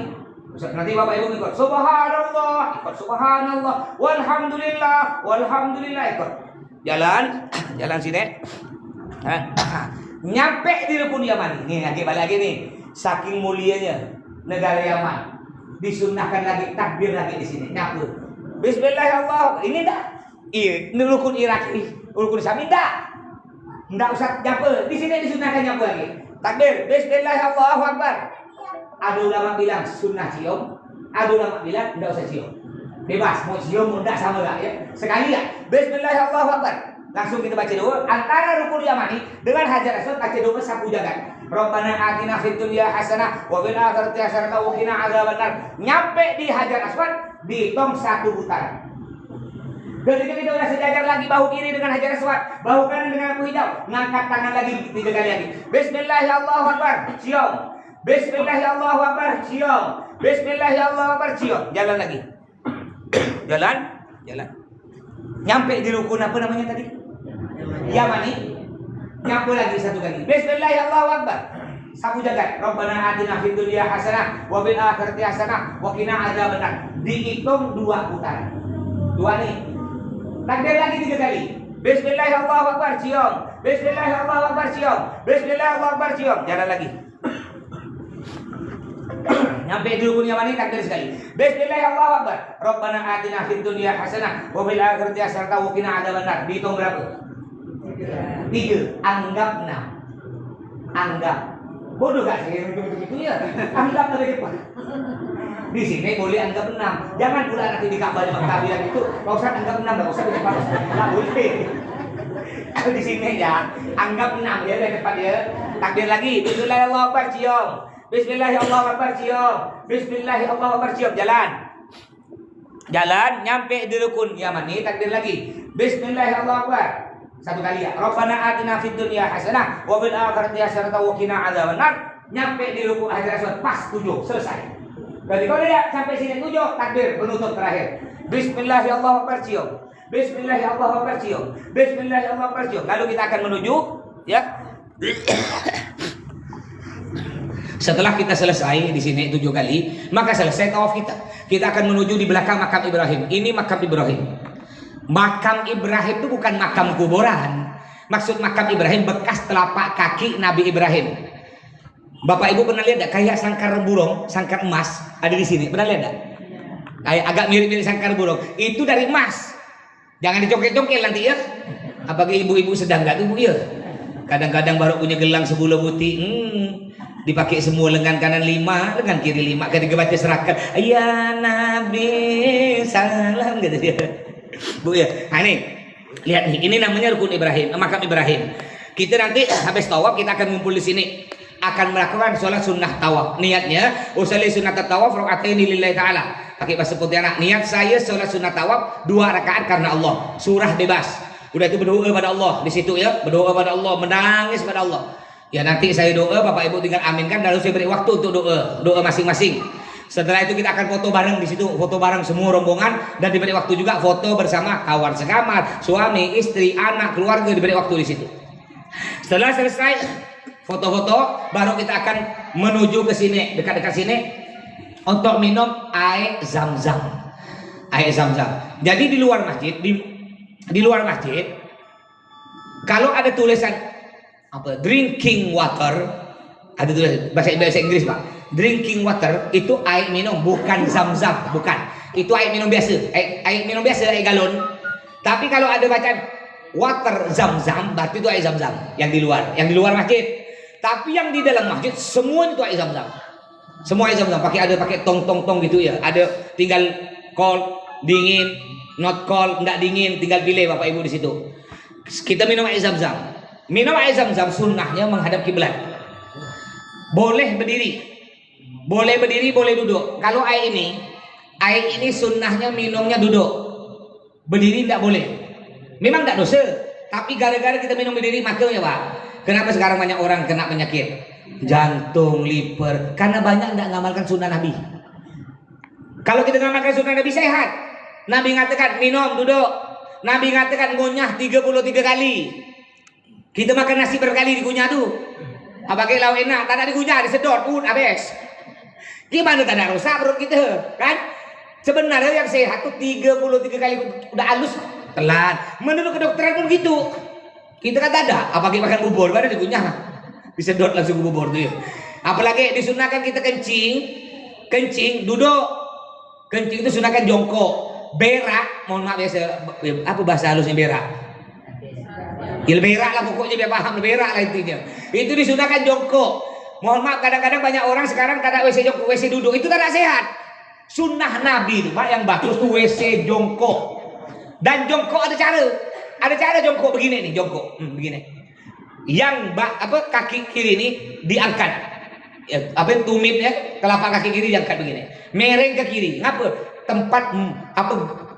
Nanti Bapak Ibu ikut. Subhanallah, ikut subhanallah. Walhamdulillah, walhamdulillah ikut. Jalan sini. Nyampe di rukun Yaman. Nih lagi balik lagi nih. Saking mulianya negara Yaman. Disunnahkan lagi takbir lagi di sini. Nyampe. Bismillahirrahmanirrahim. Ini dah. Ini rukun Iraki. Rukun Syami dah. Enggak usah nyampe. Di sini disunahkan nyampe lagi. Takbir. Bismillahirrahmanirrahim. Ada ulama bilang sunnah cium. Ada ulama bilang enggak usah cium. Bebas mau cium mau enggak sama lah ya. Sekali ya. Bismillahirrahmanirrahim. Langsung kita baca doa antara rukun Yamani dengan Hajar Aswad, baca doa sapu jagat. Rabbana atina fid dunya hasanah wa fil akhirati hasanah wa qina adzabannar. Nyampe di Hajar Aswad dihitung 1 putaran. Ketika kita udah sejajar lagi bahu kiri dengan Hajar Aswad, bahu kanan dengan lampu hijau, ngangkat tangan lagi 3 kali lagi. Bismillahirrahmanirrahim, cium. Bismillahirrahmanirrahim, cium. Bismillahirrahmanirrahim, cium. Jalan lagi. Jalan. Nyampe di rukun apa namanya tadi? Yamani. Nyampe lagi 1 kali. Bismillahirrahmanirrahim. Sapu jagat. Rabbana atina fid dunya hasanah wa fil akhirati hasanah wa qina adzabannar. Dihitung 2 putaran. 2 nih. Takbir lagi 3 kali. Bismillahirrahmanirrahim, cium. Bismillahirrahmanirrahim, cium. Bismillahirrahmanirrahim, cium. Jalan lagi. Nyampe di rukun Yamani takbir sekali. Bismillahirrahmanirrahim. Rabbana atina fid dunya hasanah wa fil akhirati hasanah wa qina adzabannar. Dihitung berapa? 3. Anggap 6. Anggap. Bodoh gak sih begitu ya? Anggap lebih cepat. Di sini boleh anggap 6. Jangan pula nanti di Ka'bah takbiran itu, Pak Ustaz anggap 6, enggak usah cepat. Enggak boleh. Di sini ya, anggap 6 ya, cepat ya. Takbir lagi. Bismillahirrahmanirrahim, cium. Bismillahirrahmanirrahim, cium. Bismillahirrahmanirrahim, cium. Jalan, nyampe di rukun Yamani, takbir lagi. Bismillahirrahmanirrahim. 1 kali ya. Rabbana atina fid dunya hasanah wa fil akhirati hasanah wa qina adzabannar. Nyampe di rukun Hajar Aswad pas 7, selesai. Berarti kalau tidak sampai sini 7, takbir penutup terakhir. Bismillahirrahmanirrahim, cium. Bismillahirrahmanirrahim, cium. Bismillahirrahmanirrahim, cium. Lalu kita akan menuju ya. Setelah kita selesai di sini 7 kali, maka selesai tawaf kita. Kita akan menuju di belakang makam Ibrahim. Ini makam Ibrahim. Makam Ibrahim itu bukan makam kuburan. Maksud makam Ibrahim bekas telapak kaki Nabi Ibrahim. Bapak Ibu pernah lihat enggak kayak sangkar burung, sangkar emas ada di sini? Pernah lihat enggak? Kayak agak mirip-mirip sangkar burung. Itu dari emas. Jangan dicongkel-congkel nanti ya. Apalagi ibu-ibu sedang enggak tuh Bu ya. Kadang-kadang baru punya gelang 10 buti. Dipakai semua lengan kanan 5, lengan kiri 5. Ketika baca serahkan, ya Nabi salam gitu dia. Bu ya. Nah ini lihat nih, ini namanya rukun Ibrahim, makam Ibrahim. Kita nanti habis tawaf kita akan ngumpul di sini. Akan melakukan sholat sunnah tawaf. Niatnya usolli sunnat tawaf rakaataini lillahi ta'ala. Pakai bahasa putih anak. Niat saya sholat sunnah tawaf 2 rakaat karena Allah. Surah bebas. Udah itu berdoa pada Allah di situ ya. Berdoa pada Allah, menangis pada Allah. Ya nanti saya doa, Bapak Ibu tinggal aminkan. Lalu saya beri waktu untuk doa masing-masing. Setelah itu kita akan foto bareng di situ, foto bareng semua rombongan dan diberi waktu juga foto bersama kawan sekamar, suami, istri, anak, keluarga diberi waktu di situ. Setelah selesai foto-foto, baru kita akan menuju ke sini, dekat-dekat sini untuk minum air zam-zam. Air zam-zam. Jadi di luar masjid, di luar masjid, kalau ada tulisan apa drinking water, ada tulisan bahasa Inggris Pak. Drinking water itu air minum, bukan zam-zam, bukan. Itu air minum biasa, air minum biasa, air galon. Tapi kalau ada bacaan water zam-zam, berarti itu air zam-zam yang di luar masjid. Tapi yang di dalam masjid semua itu air zam-zam. Semua air zam-zam, pakai tong-tong gitu ya. Ada tinggal cold, dingin, not cold, enggak dingin, tinggal pilih Bapak Ibu di situ. Kita minum air zam-zam. Minum air zam-zam sunnahnya menghadap kiblat. Boleh berdiri, boleh duduk. Kalau air ini sunnahnya minumnya duduk, berdiri tidak boleh. Memang tidak dosa, tapi gara-gara kita minum berdiri maka ya Pak. Kenapa sekarang banyak orang kena penyakit? jantung, liver. Karena banyak tidak ngamalkan sunnah Nabi. Kalau kita ngamalkan sunnah Nabi sehat. Nabi mengatakan minum, duduk. Nabi mengatakan ngunyah 33 kali. Kita makan nasi berkali dikunyah tuh. Pakai lauk enak, tak ada dikunyah, disedot pun habis. Gimana tak ada rusak perut kita, kan? Sebenarnya yang sehat tuh 33 kali udah halus, telan. Menurut kedokteran pun gitu. Kita kan tak ada, apalagi makan bubur, baru dikunyah. Disedot langsung ke bubur tuh ya. Apalagi disunahkan kita kencing duduk. Kencing itu sunahkan jongkok. Berak, mohon maaf ya, apa bahasa halusnya berak? Ya berak lah pokoknya, biar paham, berak lah intinya. Itu disunahkan jongkok. Mohon maaf, kadang-kadang banyak orang sekarang tak ada WC jongkok, WC duduk, itu tak sehat. Sunnah Nabi itu Pak yang bagus tuh WC jongkok. Dan jongkok ada cara jongkok begini nih, jongkok begini. Yang kaki kiri ini diangkat, ya, tumitnya telapak kaki kiri diangkat begini, mereng ke kiri. Ngapa? Tempat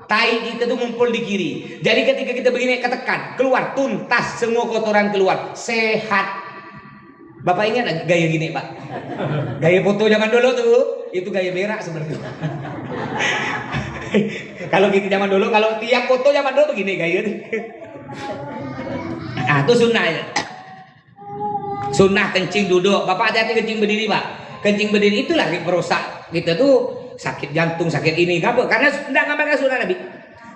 tai kita tuh ngumpul di kiri. Jadi ketika kita begini ketekan, keluar tuntas semua kotoran keluar, sehat. Bapak ingat gaya gini Pak? Gaya foto zaman dulu tuh, itu gaya berak sebenarnya. Kalau kita zaman dulu, kalau tiap foto zaman dulu begini gaya. Nah itu sunnah ya. Sunnah kencing duduk. Bapak hati-hati kencing berdiri Pak. Kencing berdiri itulah perusak kita tuh. Sakit jantung, sakit ini, apa? Karena tidak ngamalkan sunnah Nabi.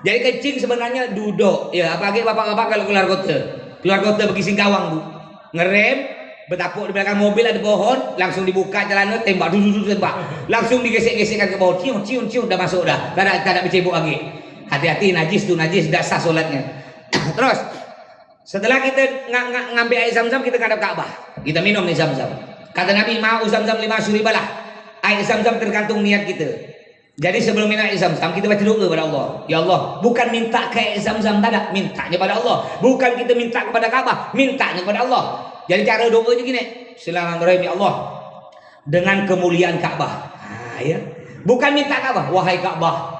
Jadi kencing sebenarnya duduk. Ya, apalagi bapak-bapak kalau keluar kota pergi Singkawang bu, ngerem, bertapuk di belakang mobil ada pohon, langsung dibuka jalan, tembak, tembak, langsung digesek-gesekkan ke bawah, cium, udah masuk dah, tak ada bercebok lagi. Hati-hati najis tuh najis, tidak sah solatnya. Terus setelah kita ngambil air zam-zam, kita ngadap Ka'bah, kita minum nih zam-zam. Kata Nabi, mau zam-zam 5 syuribalah. Air zam-zam tergantung niat kita. Jadi sebelum minum air zam-zam kita baca doa kepada Allah. Ya Allah, bukan minta ke air zam-zam, tak, mintanya pada Allah. Bukan kita minta kepada Ka'bah, mintanya kepada Allah. Jadi cara doanya gini, Bismillahirrahmanirrahim, ya Allah, dengan kemuliaan Ka'bah. Nah, ya. Bukan minta Ka'bah, wahai Ka'bah.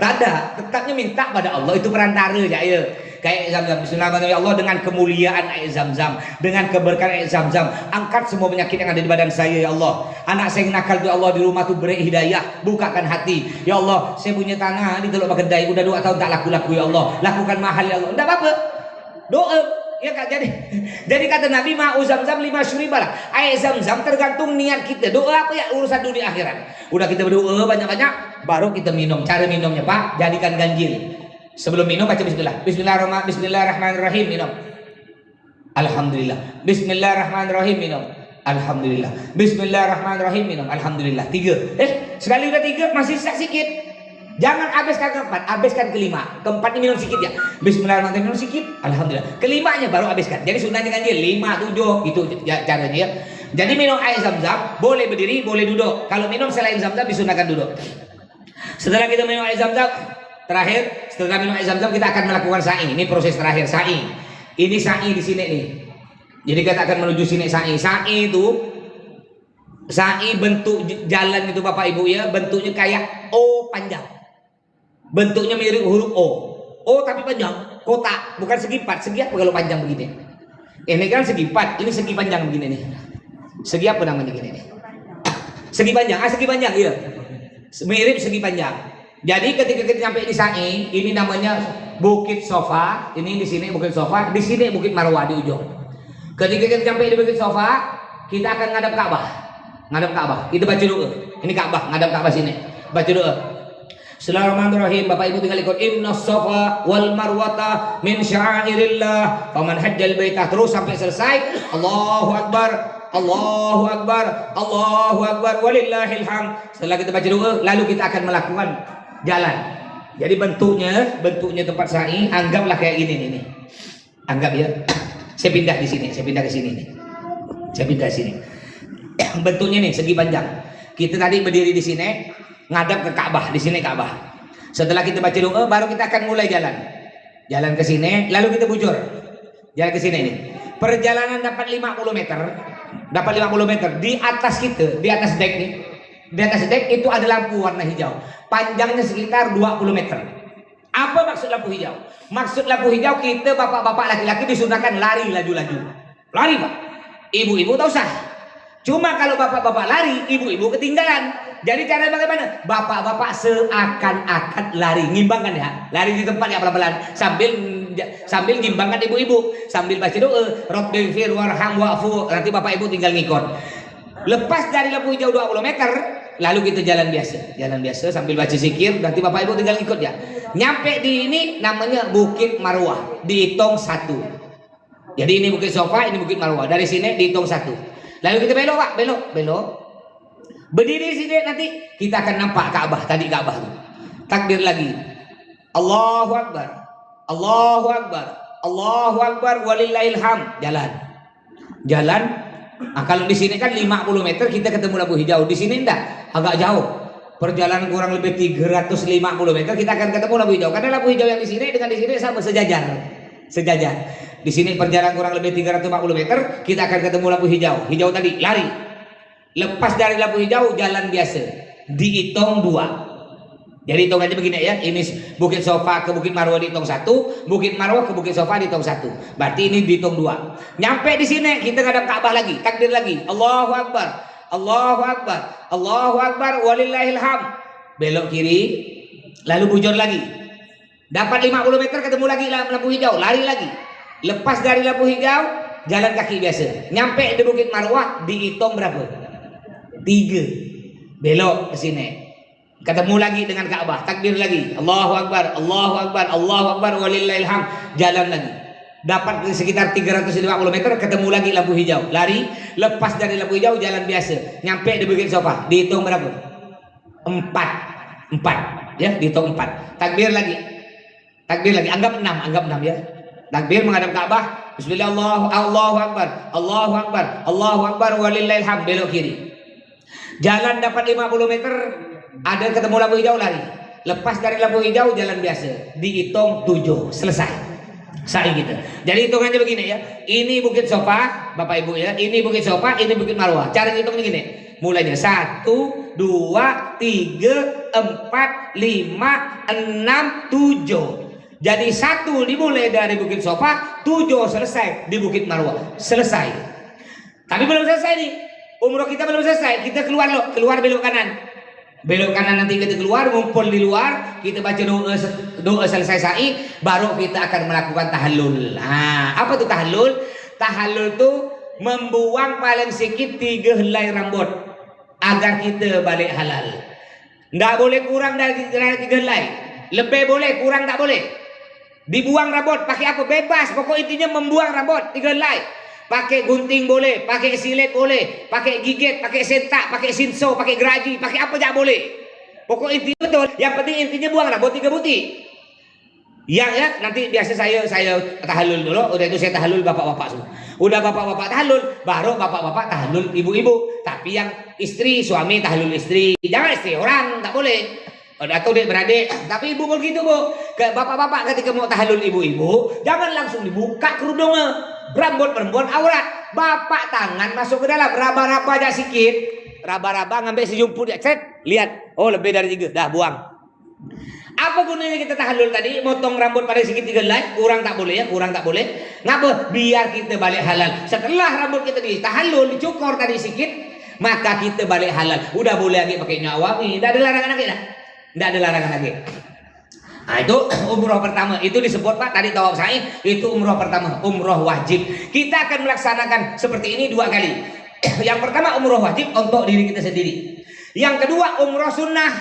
Tak ada, tetapnya minta pada Allah, itu perantara ya. Kayak zam-zam, Bismillahirrahmanirrahim, ya Allah, dengan kemuliaan air zam-zam, dengan keberkahan air zam-zam, angkat semua penyakit yang ada di badan saya ya Allah. Anak saya yang nakal ya Allah di rumah tuh beri hidayah, bukakan hati ya Allah. Saya punya tanah di Teluk Kedai udah 2 tahun tak laku-laku ya Allah, lakukan mahal ya Allah. Enggak apa-apa, doa ya Kak. Jadi kata Nabi, mau zam-zam 5 syuribalah. Air zam-zam tergantung niat kita. Doa apa ya, urusan dunia akhirat. Udah kita berdoa banyak-banyak, baru kita minum. Cara minumnya Pak, jadikan ganjil. Sebelum minum baca bismillah. Bismillahirrahmanirrahim, minum. Alhamdulillah. Bismillahirrahmanirrahim, minum. Alhamdulillah. Bismillahirrahmanirrahim, minum. Alhamdulillah. 3. Sekali udah 3 masih sikit. Jangan habiskan keempat, habiskan kelima. Keempatnya minum sedikit ya. Bismillahirrahmanirrahim, minum sedikit. Alhamdulillah. Kelimanya baru habiskan. Jadi sunnahnya ganjil 5, 7 itu caranya ya. Jadi minum air zam-zam boleh berdiri, boleh duduk. Kalau minum selain zam-zam disunahkan duduk. Setelah kita minum air zam-zam, terakhir setelah minum air zam-zam kita akan melakukan sa'i. Ini proses terakhir sa'i. Ini sa'i di sini nih. Jadi kita akan menuju sini sa'i. Sa'i itu bentuk jalan itu Bapak Ibu ya, bentuknya kayak O panjang. Bentuknya mirip huruf O. O tapi panjang, kotak, bukan segi 4. Segi apa kalau panjang begini? Ini kan segi 4, ini segi panjang begini nih. Segi apa namanya gini nih? Segi panjang, segi panjang iya. Mirip segi panjang. Jadi ketika kita sampai di sa'i, ini namanya Bukit Sofa. Ini di sini Bukit Sofa, di sini Bukit Marwah di ujung. Ketika kita sampai di Bukit Sofa, kita akan ngadap Ka'bah. Ngadap Ka'bah. Kita baca doa. Ini Ka'bah, ngadap Ka'bah sini. Baca doa. Bismillahirrahmanirrahim. Bapak Ibu tinggal ikut. Inna Safa wal Marwata min sya'airillah. Faman hajjal baitah, terus sampai selesai. Allahu Akbar. Allahu Akbar, Allahu Akbar, walillahil hamd. Setelah kita baca doa, lalu kita akan melakukan jalan. Jadi bentuknya tempat sa'i, anggaplah kayak gini nih. Anggap ya. Saya pindah di sini, saya pindah ke sini nih. Saya pindah ke sini. Bentuknya nih segi panjang. Kita tadi berdiri di sini, ngadap ke Ka'bah, di sini Ka'bah. Setelah kita baca doa, baru kita akan mulai jalan. Jalan ke sini, lalu kita bujur. Jalan ke sini nih. Perjalanan dapat 50 meter. Dapat 50 meter di atas kita, di atas dek nih. Di atas dek itu ada lampu warna hijau. Panjangnya sekitar 20 meter. Apa maksud lampu hijau? Maksud lampu hijau kita bapak-bapak laki-laki disunahkan lari laju-laju. Lari Pak. ibu-ibu tak usah. Cuma kalau bapak-bapak lari, ibu-ibu ketinggalan. Jadi cara bagaimana? Bapak-bapak seakan-akan lari, ngimbangkan ya, lari di tempat ya pelan-pelan sambil ngimbangkan ibu-ibu, sambil baca doa, Rabbighfir warham wa'fu. Nanti bapak ibu tinggal ngikut. Lepas dari lampu hijau 20 meter, lalu kita jalan biasa sambil baca zikir. Nanti bapak ibu tinggal ngikut ya. Nyampe di ini namanya Bukit Marwah, dihitung 1. Jadi ini Bukit Sofa, ini Bukit Marwah. Dari sini dihitung 1. Lalu kita belok Pak, belok. Berdiri di sini nanti kita akan nampak Ka'bah, tadi Ka'bah itu. Takbir lagi. Allahu Akbar. Allahu Akbar. Allahu Akbar walillahil hamd. Jalan. Nah, kalau di sini kan 50 meter kita ketemu lampu hijau. Di sini enggak, agak jauh. Perjalanan kurang lebih 350 meter kita akan ketemu lampu hijau. Karena lampu hijau yang di sini dengan di sini sama sejajar. Di sini perjalanan kurang lebih 340 meter, kita akan ketemu lampu hijau. Hijau tadi, lari. Lepas dari lampu hijau, jalan biasa. Dihitung 2. Jadi hitung aja begini ya. Ini Bukit Sofa ke Bukit Marwah dihitung 1, Bukit Marwah ke Bukit Sofa dihitung 1. Berarti ini dihitung 2. Nyampe di sini kita ngadap Ka'bah lagi, takbir lagi. Allahu Akbar. Allahu Akbar. Allahu Akbar walillahil hamd. Belok kiri, lalu bujur lagi. Dapat 50 meter ketemu lagi lampu hijau, lari lagi. Lepas dari lampu hijau, jalan kaki biasa. Nyampe di Bukit Marwah, dihitung berapa? 3. Belok ke sini. Ketemu lagi dengan Ka'bah, takbir lagi. Allahu Akbar, Allahu Akbar, Allahu Akbar walillahil hamd. Jalan lagi. Dapat sekitar 350 meter ketemu lagi lampu hijau, lari. Lepas dari lampu hijau jalan biasa. Nyampe di Bukit Sofa, dihitung berapa? 4. Ya, dihitung 4. Takbir lagi, anggap 6 ya. Takbir menghadap Ka'bah. Bismillah, Allahu Akbar, Allahu Akbar, Allahu Akbar walillahil hamd. Belok kiri. Jalan dapat 50 meter, ada ketemu lampu hijau, lari. Lepas dari lampu hijau jalan biasa. Dihitung 7, selesai. Sa'i gitu. Jadi hitungannya begini ya. Ini Bukit Sofa, Bapak Ibu ya. Ini Bukit Sofa, ini Bukit Marwah. Cara hitungnya gini. Mulainya 1, 2, 3, 4, 5, 6, 7. Jadi 1 dimulai dari Bukit Sofa, 7 selesai di Bukit Marwah. Selesai. Tapi belum selesai nih. Umroh kita belum selesai. Kita keluar belok kanan. Belok kanan nanti kita keluar, ngumpul di luar, kita baca doa selesai sa'i, baru kita akan melakukan tahallul. Nah, apa tuh tahallul? Tahallul tuh membuang paling sedikit 3 helai rambut agar kita balik halal. Nggak boleh kurang dari 3 helai. Lebih boleh, kurang tak boleh. Dibuang rambut pakai apa? Bebas. Pokok intinya membuang rambut 3 helai. Pakai gunting boleh, pakai silet boleh, pakai gigit, pakai sentak, pakai sinso, pakai geraji, pakai apa aja boleh. Pokok intinya betul. Yang penting intinya buang rambut 3 buti. Yang ya nanti biasa saya tahallul dulu. Udah itu saya tahallul bapak-bapak semua. Udah bapak-bapak tahallul, baru bapak-bapak tahallul ibu-ibu. Tapi yang istri, suami tahallul istri. Jangan istri orang, tak boleh. Atau dia beradik, tapi ibu begitu Bu. Ke bapak-bapak ketika mau tahallul ibu-ibu, jangan langsung dibuka kerudungnya. Rambut perempuan aurat. Bapak tangan masuk ke dalam, raba-raba aja sedikit. Raba-raba ngambil sejumput ya, cet. Lihat, oh lebih dari 3, dah buang. Apa gunanya kita tahallul tadi? Motong rambut pada sedikit 3 helai, kurang tak boleh ya, kurang tak boleh. Ngapa? Biar kita balik halal. Setelah rambut kita ditahallul, dicukur tadi sedikit, maka kita balik halal. Udah boleh lagi pakai nyawawi, tidak ada larangan lagi dah. Tidak ada larangan lagi. Nah itu umroh pertama. Itu disebut Pak tadi tawaf sa'i. Itu umroh pertama, umroh wajib. Kita akan melaksanakan seperti ini 2 kali. Yang pertama umroh wajib untuk diri kita sendiri. Yang kedua umroh sunnah.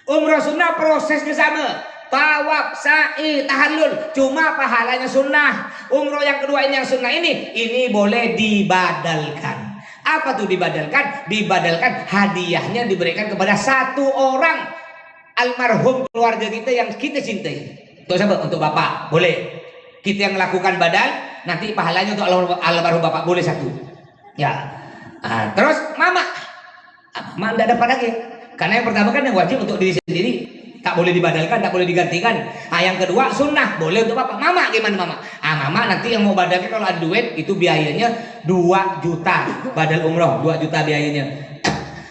Umroh sunnah prosesnya sama. Tawaf, sa'i, tahallul. Cuma pahalanya sunnah. Umroh yang kedua ini yang sunnah ini boleh dibadalkan. Apa tuh dibadalkan? Dibadalkan hadiahnya diberikan kepada 1 orang almarhum keluarga kita yang kita cintai. Untuk siapa? Untuk bapak. Boleh. Kita yang melakukan badal, nanti pahalanya untuk almarhum bapak boleh 1. Ya. Nah, terus mama. Mama tidak dapat lagi. Karena yang pertama kan yang wajib untuk diri sendiri, tak boleh dibadalkan, tak boleh digantikan. Nah, yang kedua sunnah boleh untuk bapak. Mama gimana mama? Mama nanti yang mau badalkan kalau ada duit itu biayanya 2 juta badal umroh, 2 juta biayanya.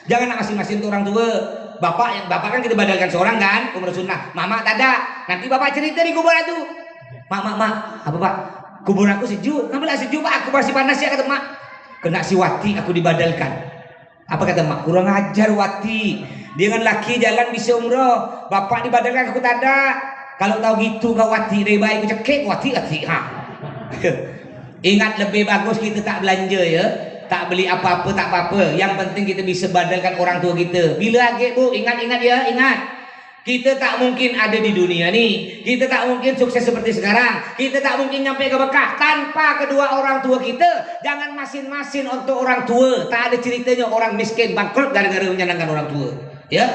Jangan masing-masing orang tua. Bapak kan kita badalkan seorang kan umroh sunnah. Mama tak ada. Nanti bapak cerita di kuburan itu. Mak, apa pak? Kubur aku sejuk. Kenapa sejuk pak? Aku masih panas ya kata mak. kena si Wati aku dibadalkan. Apa kata mak? Kurang ajar Wati. Dia dengan laki jalan bisa umroh, bapak dibadalkan aku tak ada. Kalau tahu gitu kau Wati dari baik aku cekik Wati. Ha. Ingat lebih bagus kita tak belanja ya. Tak beli apa-apa tak apa-apa. Yang penting kita bisa badalkan orang tua kita. Bila lagi Bu, ingat-ingat ya, ingat. Kita tak mungkin ada di dunia nih. Kita tak mungkin sukses seperti sekarang. Kita tak mungkin nyampe ke Mekah tanpa kedua orang tua kita. Jangan masin-masin untuk orang tua. Tak ada ceritanya orang miskin bangkrut gara-gara menyenangkan orang tua. Ya,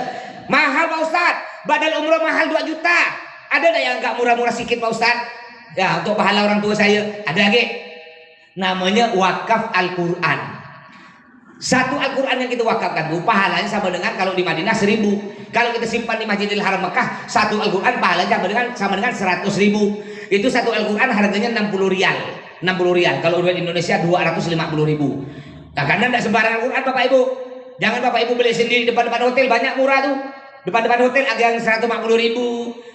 mahal Pak Ustadz. Badal umroh mahal 2 juta. Ada tak yang agak murah-murah sedikit Pak Ustadz? Ya, untuk pahala orang tua saya. Ada lagi. Namanya wakaf Al-Quran. Satu Al-Quran yang kita wakafkan Bu, pahalanya sama dengan kalau di Madinah 1000. Kalau kita simpan di Masjidil Haram Mekah, satu Al-Quran pahalanya sama dengan 100.000. Itu satu Al-Quran harganya 60 rial. 60 rial. Kalau duit Indonesia 250.000. Nah, karena tidak sembarangan Al-Quran Bapak Ibu. Jangan Bapak Ibu beli sendiri depan-depan hotel, banyak murah tuh. Depan-depan hotel ada yang 150.000,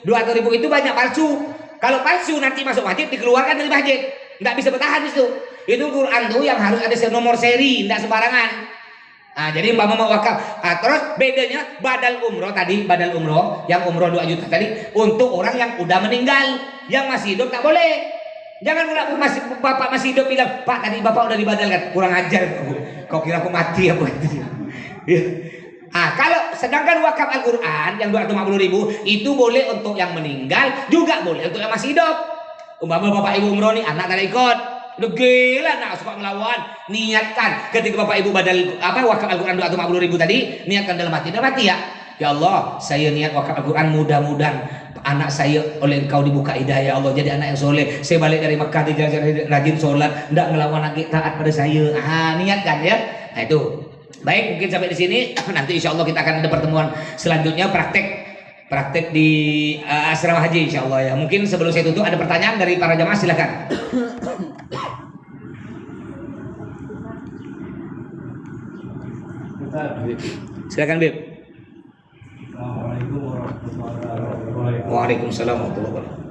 200.000, itu banyak palsu. Kalau palsu nanti masuk masjid dikeluarkan dari masjid. Nggak bisa bertahan di situ. Itu Quran tuh yang harus ada nomor seri, nggak sembarangan. Nah, jadi Mbak mau wakaf. Nah, terus bedanya badal umroh tadi, badal umroh yang umroh 2 juta tadi untuk orang yang udah meninggal, yang masih hidup tak boleh. Jangan bapak masih hidup bilang, Pak tadi bapak udah dibadalkan, kurang ajar. Kau kira aku mati apa? Kalau sedangkan wakaf Al-Quran yang 250.000 itu boleh untuk yang meninggal, juga boleh untuk yang masih hidup. Umpama bapak ibu umroh nih, anak tak ikut. Udah gila nak suka melawan. Niatkan ketika bapak ibu badal wakaf Al-Quran 250.000 tadi, niatkan dalam hati ya. Ya Allah, saya niat wakaf Al-Quran, mudah-mudahan anak saya oleh Engkau dibuka hidayah ya Allah, jadi anak yang soleh. Saya balik dari Mekah rajin sholat, tidak ngelawan lagi, taat pada saya. Niatkan ya. Nah itu. Baik, mungkin sampai di sini. Nanti insya Allah kita akan ada pertemuan selanjutnya praktek di asrama haji insya Allah ya. Mungkin sebelum saya tutup ada pertanyaan dari para jamaah, silakan. Silakan Bib. Assalamualaikum warahmatullahi wabarakatuh. Waalaikumsalam warahmatullahi wabarakatuh.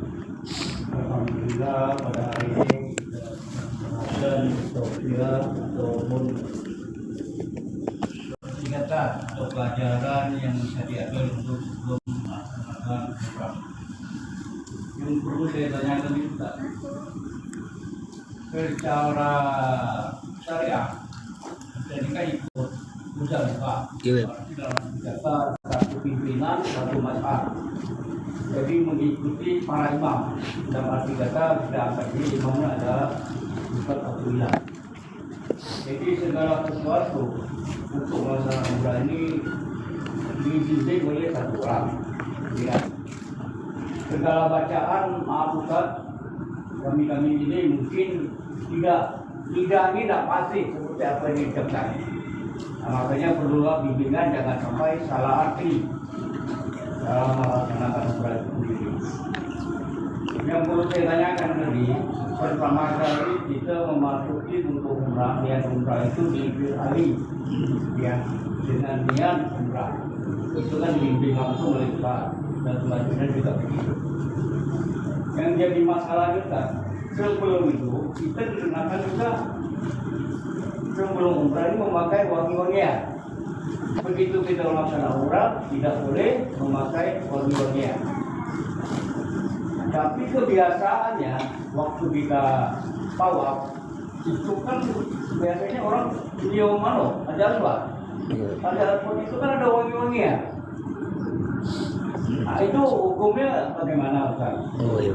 Alhamdulillah pada hari ini dan Sofia ataupun ingatan atau pelajaran yang bisa diambil untuk sebelum melaksanakan program. Yang perlu saya tanyakan itu tak secara syariah jika ikut Musdalifah dalam kata satu pimpinan satu mazhab, jadi mengikuti para imam. Dalam arti kata tidak akan jadi imamnya adalah bukan satu wilayah. Jadi segala sesuatu untuk melaksanakan umrah ini dibimbing oleh satu orang. Ya. Segala bacaan, maaf Ustaz, kami ini mungkin tidak pasti seperti apa yang diucapkan. Nah, makanya perlulah bimbingan, jangan sampai salah arti dalam melaksanakan umrah itu sendiri. Yang perlu saya tanyakan tadi, pertama kali kita memasuki untuk umrah, niat umrah itu diiringi ya dengan niat umrah. Itu kan dibimbing langsung oleh Pak dan selanjutnya juga begitu. Yang jadi masalah kita sebelum itu kita dikenakan juga sebelum umrah ini memakai wangi-wangian. Begitu kita melaksanakan umrah tidak boleh memakai wangi-wangian. Tapi kebiasaannya waktu kita tawaf itu kan biasanya orang nyium ada apa? Ada apa itu kan ada wangi-wangian. Nah, itu hukumnya bagaimana Ustaz? Oh iya.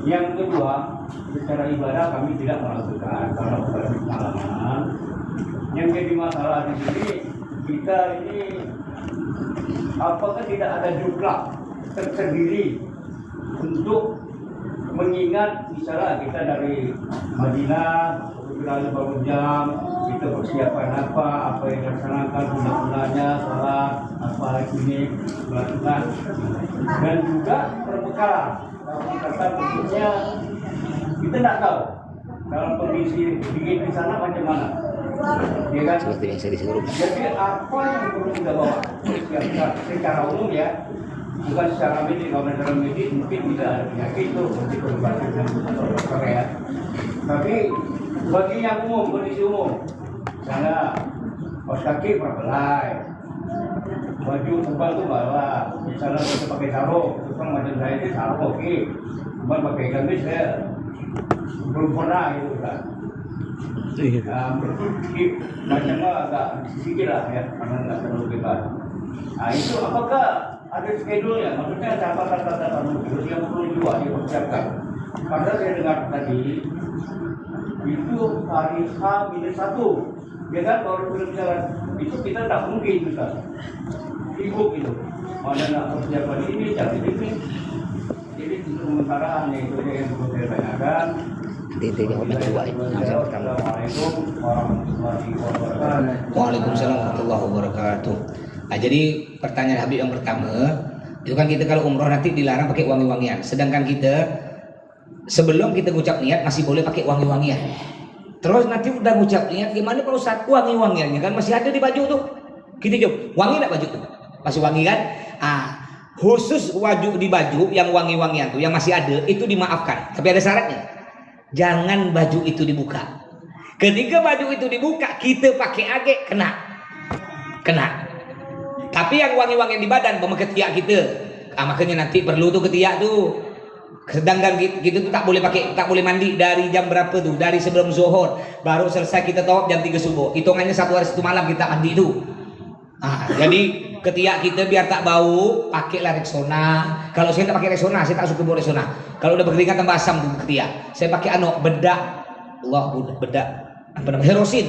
Yang kedua, secara ibadah kami tidak melakukan karena pengalaman. Yang jadi masalah di sini kita ini apakah tidak ada jumlah tersendiri untuk mengingat misalnya kita dari Madinah berjalan beberapa jam, kita persiapan apa yang dilaksanakan guna-gunanya, salat apa ini melakukan, dan juga perbekalan. Dalam kata bentuknya kita tidak tahu dalam kondisi dingin di sana macam mana, ya kan? Seperti yang saya disuruh. Jadi apa yang perlu kita bawa secara umum ya, bukan secara medis. Kalau secara medis mungkin tidak ada penyakit itu, mungkin berbahasa dengan dokter ya. Tapi Bagi yang umum, kondisi umum, misalnya kaos kaki berbelai, baju tebal itu bawa, misalnya kita pakai sarung, terus kan macam saya ini sarung oke, cuma pakai gamis saya belum pernah gitu kan. Macamnya agak sedikit lah ya, karena nggak terlalu bebas. Nah itu apakah ada schedule ya? Maksudnya catatan yang perlu juga dipersiapkan. Karena saya dengar tadi itu hari H-1, ya kan kalau berbicara itu kita tak mungkin Ustaz. Sibuk gitu. Mana nak persiapan ini, cari ini. Jadi untuk sementara hanya itu yang perlu saya tanyakan. Assalamualaikum warahmatullahi wabarakatuh. Waalaikumsalam warahmatullahi wabarakatuh. Nah, jadi pertanyaan Habib yang pertama, itu kan kita kalau umroh nanti dilarang pakai wangi-wangian. Sedangkan kita sebelum kita ngucap niat masih boleh pakai wangi-wangian. Terus nanti udah ngucap niat, gimana Pak Ustaz? Wangi-wangiannya kan masih ada di baju tuh. Kita jawab, wangi enggak baju tuh? Masih wangi kan? Khusus di baju yang wangi-wangian tuh yang masih ada itu dimaafkan. Tapi ada syaratnya. Jangan baju itu dibuka. Ketika baju itu dibuka, kita pakai age kena. Tapi yang wangi-wangian di badan, ketiak kita. Makanya nanti perlu tuh ketiak tuh. Sedangkan kita tuh tak boleh mandi dari jam berapa tuh? Dari sebelum zuhur. Baru selesai kita tawaf jam 3 subuh. Hitungannya 1 hari 1 malam kita mandi tuh. Jadi ketiak kita biar tak bau, pakailah Rexona. Kalau saya tak pakai Rexona, saya tak suka bawa Rexona. Kalau udah berkeringat tambah asam tuh ketiak. Saya pakai bedak. Bedak. Apa namanya? Herosin.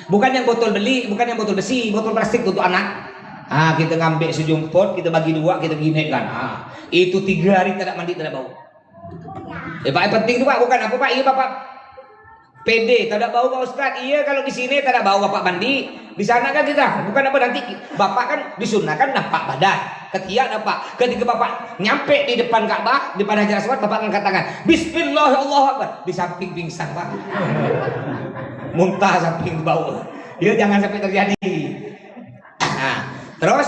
Bukan yang botol beli, bukan yang botol besi, botol plastik untuk anak. Kita ngambil sejumput, kita bagi 2, kita ginekkan. Itu 3 hari tidak mandi, tidak bau. Pak, penting itu Pak, bukan apa Pak? Iya Bapak PD, tidak bau Pak Ustaz. Iya kalau di sini tidak bau Bapak mandi. Di sana kan kita, bukan apa nanti Bapak kan disunahkan nampak badan, ketiak nampak. Ketika Bapak nyampe di depan Ka'bah, di depan Hajar Aswad, Bapak angkat tangan. Bismillah, Allahu Akbar. Di samping pingsan Pak. Muntah samping bau. Ya jangan sampai terjadi. Terus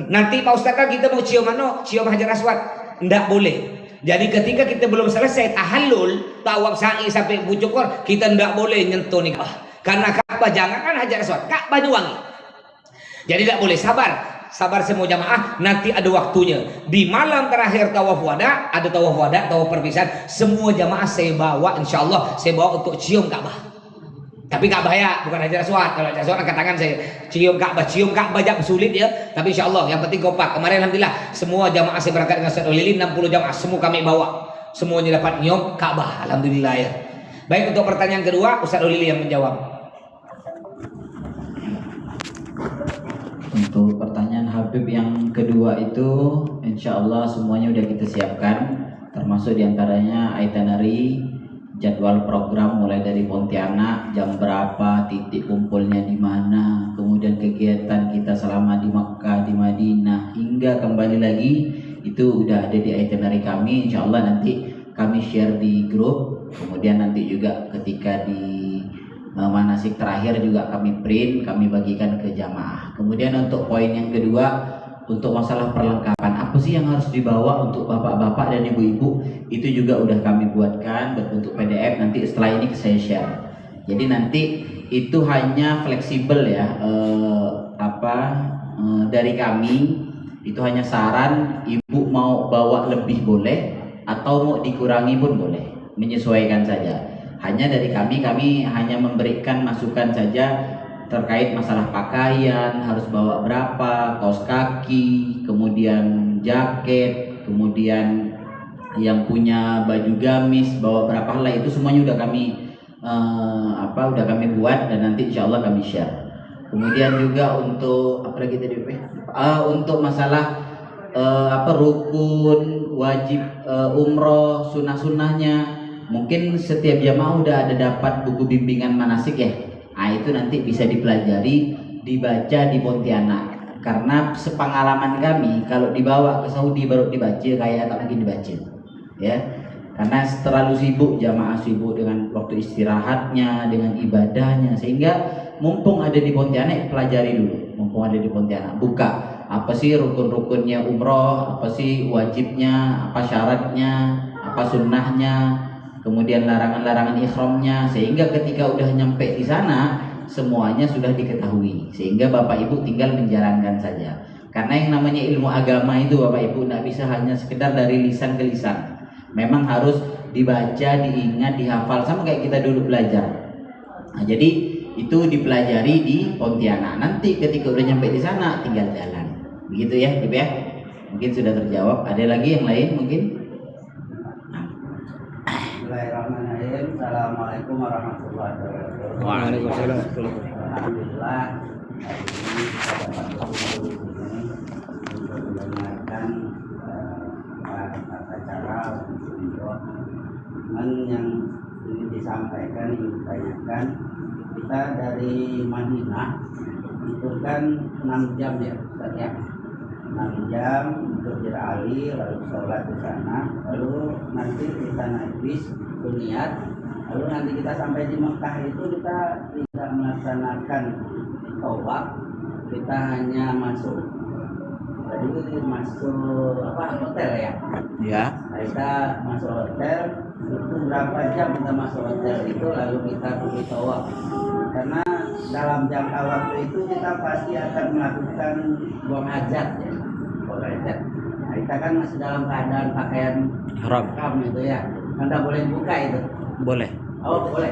nanti Pak Ustaz kan kita mau cium Hajar Aswad, enggak boleh. Jadi ketika kita belum selesai tahallul, tawaf sa'i sampai bucukor, kita enggak boleh nyentuh nih. Karena Ka'bah jangankan Hajar Aswad, Ka'bah wangi. Jadi enggak boleh, sabar semua jamaah, nanti ada waktunya. Di malam terakhir tawaf wada, ada tawaf wada, tawaf perpisahan, semua jamaah saya bawa, insyaallah saya bawa untuk cium Ka'bah. Tapi Ka'bah ya, bukan Hajar Aswad. Kalau Hajar Aswad angkat tangan saya cium Ka'bah jangan sulit ya. Tapi insyaallah yang penting kompak. Kemarin alhamdulillah semua jamaah saya berangkat dengan Ustaz Lilin 60 jamaah semua kami bawa. Semuanya dapat nyium Ka'bah, alhamdulillah ya. Baik, untuk pertanyaan kedua Ustaz Lilin yang menjawab. Untuk pertanyaan Habib yang kedua itu insyaallah semuanya udah kita siapkan, termasuk diantaranya itinerary, jadwal program mulai dari Pontianak, jam berapa, titik kumpulnya di mana, kemudian kegiatan kita selama di Makkah, di Madinah, hingga kembali lagi itu udah ada di itinerary kami. Insyaallah nanti kami share di grup, kemudian nanti juga ketika di manasik terakhir juga kami print, kami bagikan ke jamaah. Kemudian untuk poin yang kedua, untuk masalah perlengkapan, apa sih yang harus dibawa untuk bapak-bapak dan ibu-ibu, itu juga udah kami buatkan berbentuk PDF, nanti setelah ini saya share. Jadi nanti itu hanya fleksibel ya, dari kami itu hanya saran, ibu mau bawa lebih boleh atau mau dikurangi pun boleh, menyesuaikan saja. Hanya dari kami hanya memberikan masukan saja terkait masalah pakaian, harus bawa berapa, kaos kaki, kemudian jaket, kemudian yang punya baju gamis bawa berapa, lah itu semuanya udah kami buat dan nanti insyaallah kami share. Kemudian juga untuk apa lagi tadi untuk masalah rukun wajib umroh, sunnah-sunnahnya, mungkin setiap jamaah udah ada dapat buku bimbingan manasik ya. Itu nanti bisa dipelajari, dibaca di Pontianak. Karena sepengalaman kami, kalau dibawa ke Saudi baru dibaca, kayak tak mungkin dibaca, ya. Karena terlalu sibuk, jamaah sibuk dengan waktu istirahatnya, dengan ibadahnya, sehingga mumpung ada di Pontianak, pelajari dulu. Mumpung ada di Pontianak, buka apa sih rukun-rukunnya umroh, apa sih wajibnya, apa syaratnya, apa sunnahnya. kemudian larangan-larangan ihramnya, sehingga ketika udah nyampe di sana semuanya sudah diketahui, sehingga Bapak Ibu tinggal menjalankan saja. Karena yang namanya ilmu agama itu Bapak Ibu tidak bisa hanya sekedar dari lisan ke lisan, memang harus dibaca, diingat, dihafal, sama kayak kita dulu belajar. Nah, jadi itu dipelajari di Pontianak. Nanti ketika udah nyampe di sana tinggal jalan. Begitu ya, Ibu ya. Mungkin sudah terjawab. Ada lagi yang lain mungkin? Bismillahirrahmanirrahim. Assalamualaikum warahmatullahi wabarakatuh. Waalaikumsalam. Alhamdulillah, hari ini kita dapat berkumpul di sini untuk mendengarkan tata cara untuk yang ingin disampaikan, ingin ditanyakan. Kita dari Madinah itu kan 6 jam ya Ustaz ya, 6 jam untuk beralih lalu sholat di sana, lalu nanti kita naik bis niat, lalu nanti kita sampai di Mekah itu kita tidak melaksanakan tawaf, kita hanya masuk, jadi masuk hotel ya. Ya. Nah, kita masuk hotel itu berapa jam kita masuk hotel itu, lalu kita pergi tawaf. Karena dalam jangka waktu itu kita pasti akan melakukan buang hajat ya, buang hajat. Nah, kita kan masih dalam keadaan pakaian Haram itu ya, Anda boleh buka itu. Boleh. Oh boleh.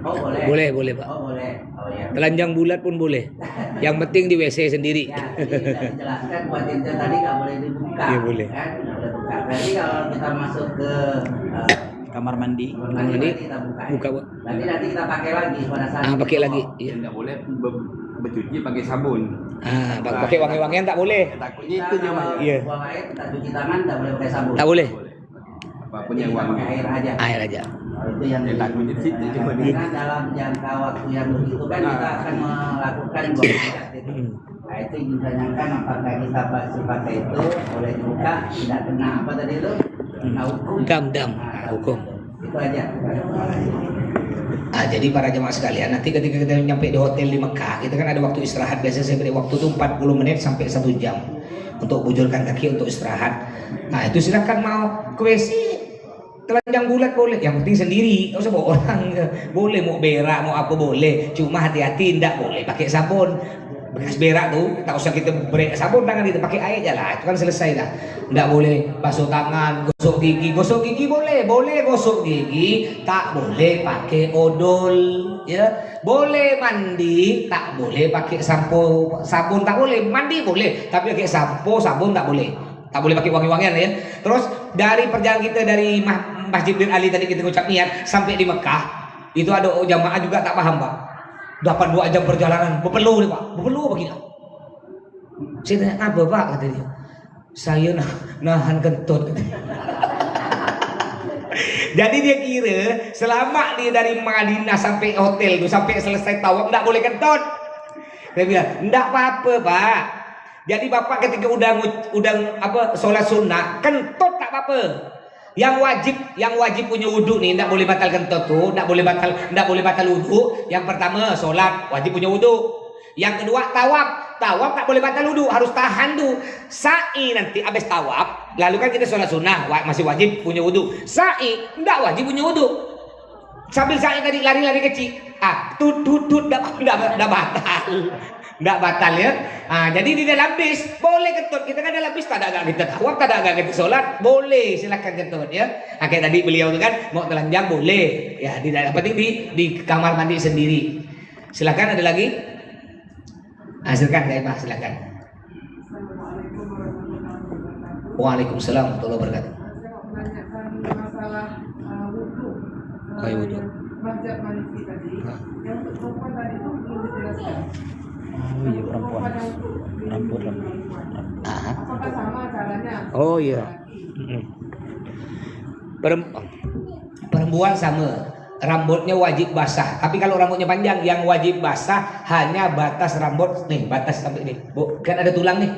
Oh boleh. Boleh Pak. Oh boleh. Oh ya. Telanjang bulat pun boleh. Yang penting di WC sendiri. Ya, jadi sudah dijelaskan buat Intel tadi nggak boleh dibuka. Iya, boleh. Kan nggak boleh buka. Berarti kalau kita masuk ke kamar mandi. nanti kita buka. Buka, Bu. Nanti kita pakai lagi pada saat. Pakai lagi. Iya. Tidak boleh bercuci pakai sabun. Pakai wangi-wangian tak boleh. Takutnya itu Kita namanya. kalau Iya. buang air kita cuci tangan nggak boleh pakai sabun. Tak boleh. Apapun Jadi yang kita wangi. pakai air aja. Air aja. Oh, itu yang Yang takutnya di situ cuma di. karena dalam jangka waktu yang begitu kan kita akan melakukan buang hajat itu. Nah itu ditanyakan apakah kita pasti pakai itu boleh dibuka, tidak kena apa tadi itu? Kena hukum. Dam. Nah, Hukum. Itu aja. Jadi para jemaah sekalian, nanti ketika kita nyampe di hotel di Mekah, kita kan ada waktu istirahat. Biasanya saya beri waktu itu 40 menit sampai 1 jam untuk bujurkan kaki untuk istirahat. Nah itu silakan mau ke WC, telanjang bulat boleh, yang penting sendiri, nggak usah bawa orang. Boleh mau berak mau apa boleh, cuma hati-hati tidak boleh pakai sabun. Bekas berak tuh tak usah kita beri sabun tangan, kita pakai air aja lah, itu kan selesai dah. Tidak boleh basuh tangan, gosok gigi boleh gosok gigi, tak boleh pakai odol ya. Boleh mandi, tak boleh pakai sampo, sabun tak boleh, mandi boleh tapi pakai sampo, sabun tak boleh pakai wangi-wangian ya. Terus dari perjalanan kita dari Masjid bin Ali tadi kita ucap niat sampai di Mekah, itu ada jamaah juga tak paham Pak, dapat 2 jam perjalanan, berpeluh nih Pak, berpeluh begini. Saya tanya apa Pak, kata dia, saya nahan kentut. Jadi dia kira selama dia dari Madinah sampai hotel tuh, sampai selesai tawaf enggak boleh kentut. Dia bilang enggak apa-apa Pak. Jadi Bapak ketika udah sholat sunnah kentut tak apa-apa. Yang wajib punya wudhu nih, enggak boleh batal kentut tuh, enggak boleh batal wudhu. Yang pertama sholat wajib punya wudhu. Yang kedua tawaf tak boleh batal wudhu, harus tahan tuh. Sa'i nanti habis tawaf, lalu kan kita sholat sunnah masih wajib punya wudhu. Sa'i enggak wajib punya wudhu. Sambil sa'i tadi lari-lari kecil, tut enggak batal ya. Jadi di dalam bis boleh kentut. Kita kan dalam bis tak ada kita tawaf, tak ada kita sholat, boleh silakan kentut ya. Kayak tadi beliau tuh kan mau telanjang boleh ya, di dalam penting di kamar mandi sendiri. Silakan, ada lagi? Silakan Pak, silakan. Waalaikumsalam warahmatullahi wabarakatuh. Saya mau menanyakan masalah wudhu. Wudhu. Mazhab Maliki tadi. Yang untuk perempuan tadi itu belum dijelaskan. Oh iya, perempuan. Rambut. Apakah sama caranya? Oh iya. Perempuan sama, rambutnya wajib basah. Tapi kalau rambutnya panjang, yang wajib basah hanya batas rambut nih, batas sampai ini. Bu, kan ada tulang nih.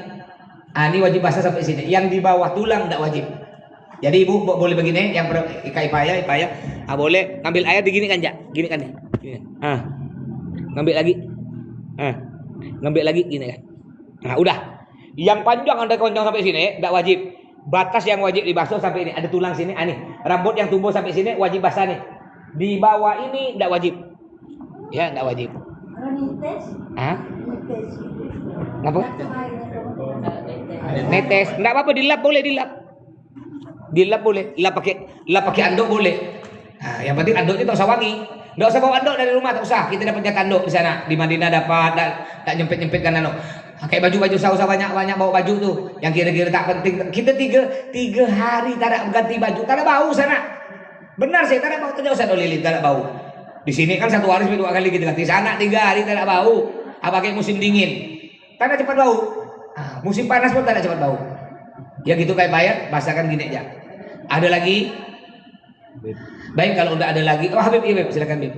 Ini wajib basah sampai sini. Yang di bawah tulang tidak wajib. Jadi ibu boleh begini, yang ipaya. Boleh ngambil air diginikan aja, gini kan ya. Ngambil lagi. Ngambil lagi gini kan. Udah. Yang panjang Anda kencang sampai sini tidak wajib. batas yang wajib dibasuh sampai ini. Ada tulang sini, nih. Rambut yang tumbuh sampai sini wajib basah nih. Di bawah ini enggak wajib. Ya, enggak wajib. Hah? Kenapa? Netes. Enggak apa-apa, dilap boleh, dilap. Dilap boleh, lap pakai anduk boleh. Nah, yang penting anduknya tak usah wangi. Enggak usah bawa anduk dari rumah, tak usah. Kita dapat jatah anduk di sana. Di Madinah dapat, tak nyempit-nyempitkan anduk. Pakai baju-baju usah banyak bawa baju tuh. Yang kira-kira tak penting. Kita tiga hari tak ada ganti baju, tak ada bau sana. Benar sih, tak ada bau, tidak usah lilin, tak ada bau. Di sini kan 1 hari 2 kali kita ganti. Sana 3 hari tak ada bau. Pakai musim dingin, tak ada cepat bau. Musim panas pun tak ada cepat bau. Ya gitu kayak bayar, basahkan gini aja. Ada lagi? Baik, kalau udah ada lagi. Oh Habib, iya Habib, silakan Habib.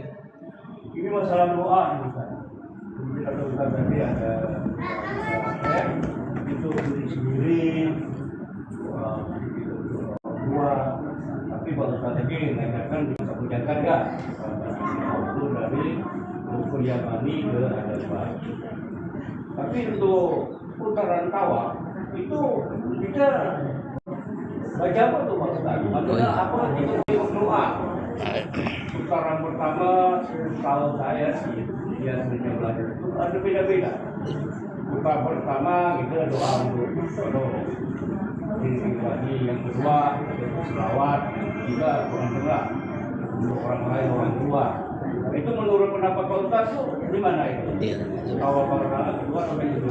Ini masalah doa nih Ustaz. Jadi kata Ustaz tadi ada itu diri sendiri, dua. Tapi kalau Ustaz tadi mengatakan bisa pujakan enggak? Itu dari rukun Yamani ke Hadapah. Tapi untuk putaran tawaf itu kita baca apa tuh Pak Ustaz? Maksudnya apa itu doa? Putaran pertama kalau saya sih biasanya belajar itu ada beda-beda. Putaran pertama itu doa untuk pribadi, yang kedua selawat, juga doa untuk orang lain, orang tua. Itu menurut pendapat Pak Ustaz tuh di mana itu? Awal pertama, kedua sampai itu.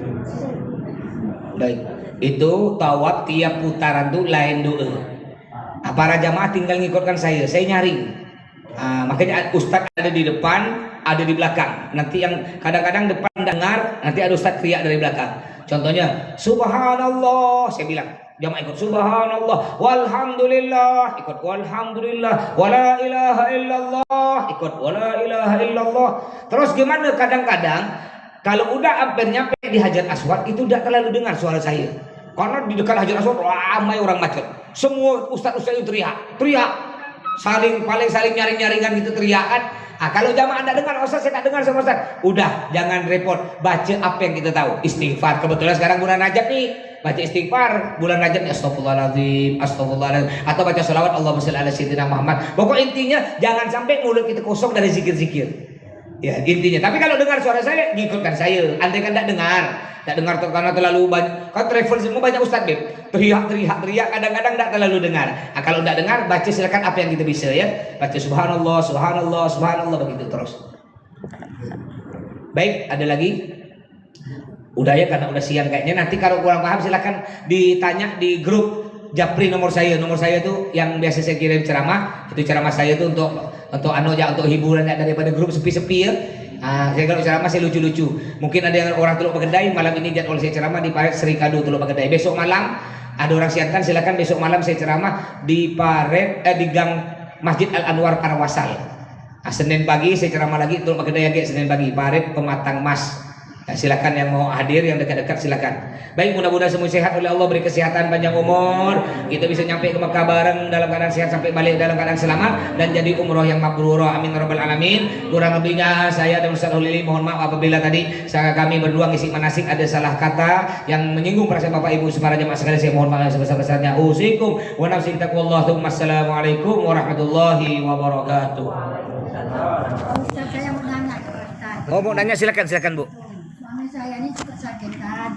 Baik, itu tawaf tiap putaran tuh lain doa. Para jamaah tinggal ngikutkan saya nyaring. Makanya Ustadz ada di depan, ada di belakang. Nanti yang kadang-kadang depan dengar, nanti ada Ustadz teriak dari belakang. Contohnya, Subhanallah, saya bilang, jamaah ikut Subhanallah, walhamdulillah, ikut walhamdulillah, wala ilaha illallah, ikut wala ilaha illallah. Terus gimana kadang-kadang kalau udah hampir nyampe di Hajar Aswad itu udah terlalu dengar suara saya. Karena di dekat Hajar Aswad ramai orang macet. Semua ustaz-ustaz itu teriak. Saling nyaring-nyaringan gitu teriakan. Kalau jamaah Anda dengar, Ustaz saya tak dengar sama Ustaz. Udah, jangan repot. Baca apa yang kita tahu. Istighfar. Kebetulan sekarang bulan Rajab nih. Baca istighfar. Bulan Rajab astagfirullahaladzim, astagfirullahaladzim. Atau baca sholawat Allahumma shalli ala sayyidina Muhammad. Pokok intinya jangan sampai mulut kita kosong dari zikir-zikir. Ya intinya. Tapi kalau dengar suara saya, ngikutkan saya. Andai kan tak dengar karena terlalu banyak. Kan travel semua banyak Ustaz Beb. Teriak. Kadang-kadang tak terlalu dengar. Kalau tak dengar, baca silakan apa yang kita bisa ya. Baca subhanallah begitu terus. Baik, ada lagi? Udah ya karena udah siang kayaknya. Nanti kalau kurang paham silakan ditanya di grup Japri nomor saya tuh yang biasa saya kirim ceramah. Itu ceramah saya tuh untuk hiburan daripada grup sepi-sepi ya. Saya kalau ceramah saya lucu-lucu. Mungkin ada yang orang Teluk Begedai malam ini jadwal saya ceramah di Paret Serikadu Teluk Begedai. Besok malam ada orang Siantan silakan besok malam saya ceramah di Paret di Gang Masjid Al Anwar Parawasal. Senin pagi saya ceramah lagi Teluk Begedai lagi Senin pagi Paret Pematang Mas. Silakan yang mau hadir, yang dekat-dekat silakan. Baik, mudah-mudahan semua sehat oleh Allah, beri kesehatan panjang umur. Kita bisa nyampe ke Mekah bareng dalam keadaan sehat sampai balik dalam keadaan selamat dan jadi umroh yang mabrurah. Amin ya rabbal alamin. Kurang lebihnya saya dan Ustaz Hulili mohon maaf apabila tadi kami berdua ngisi manasik ada salah kata yang menyinggung perasaan Bapak Ibu para jemaah sekalian. Saya mohon maaf sebesar-besarnya. Usikum wa nafsi taqwallah. Assalamualaikum warahmatullahi wabarakatuh. Ustaz, saya mau nanya ke Ustaz. Oh, mau nanya silakan Bu. Suami saya ini suka sakit kan,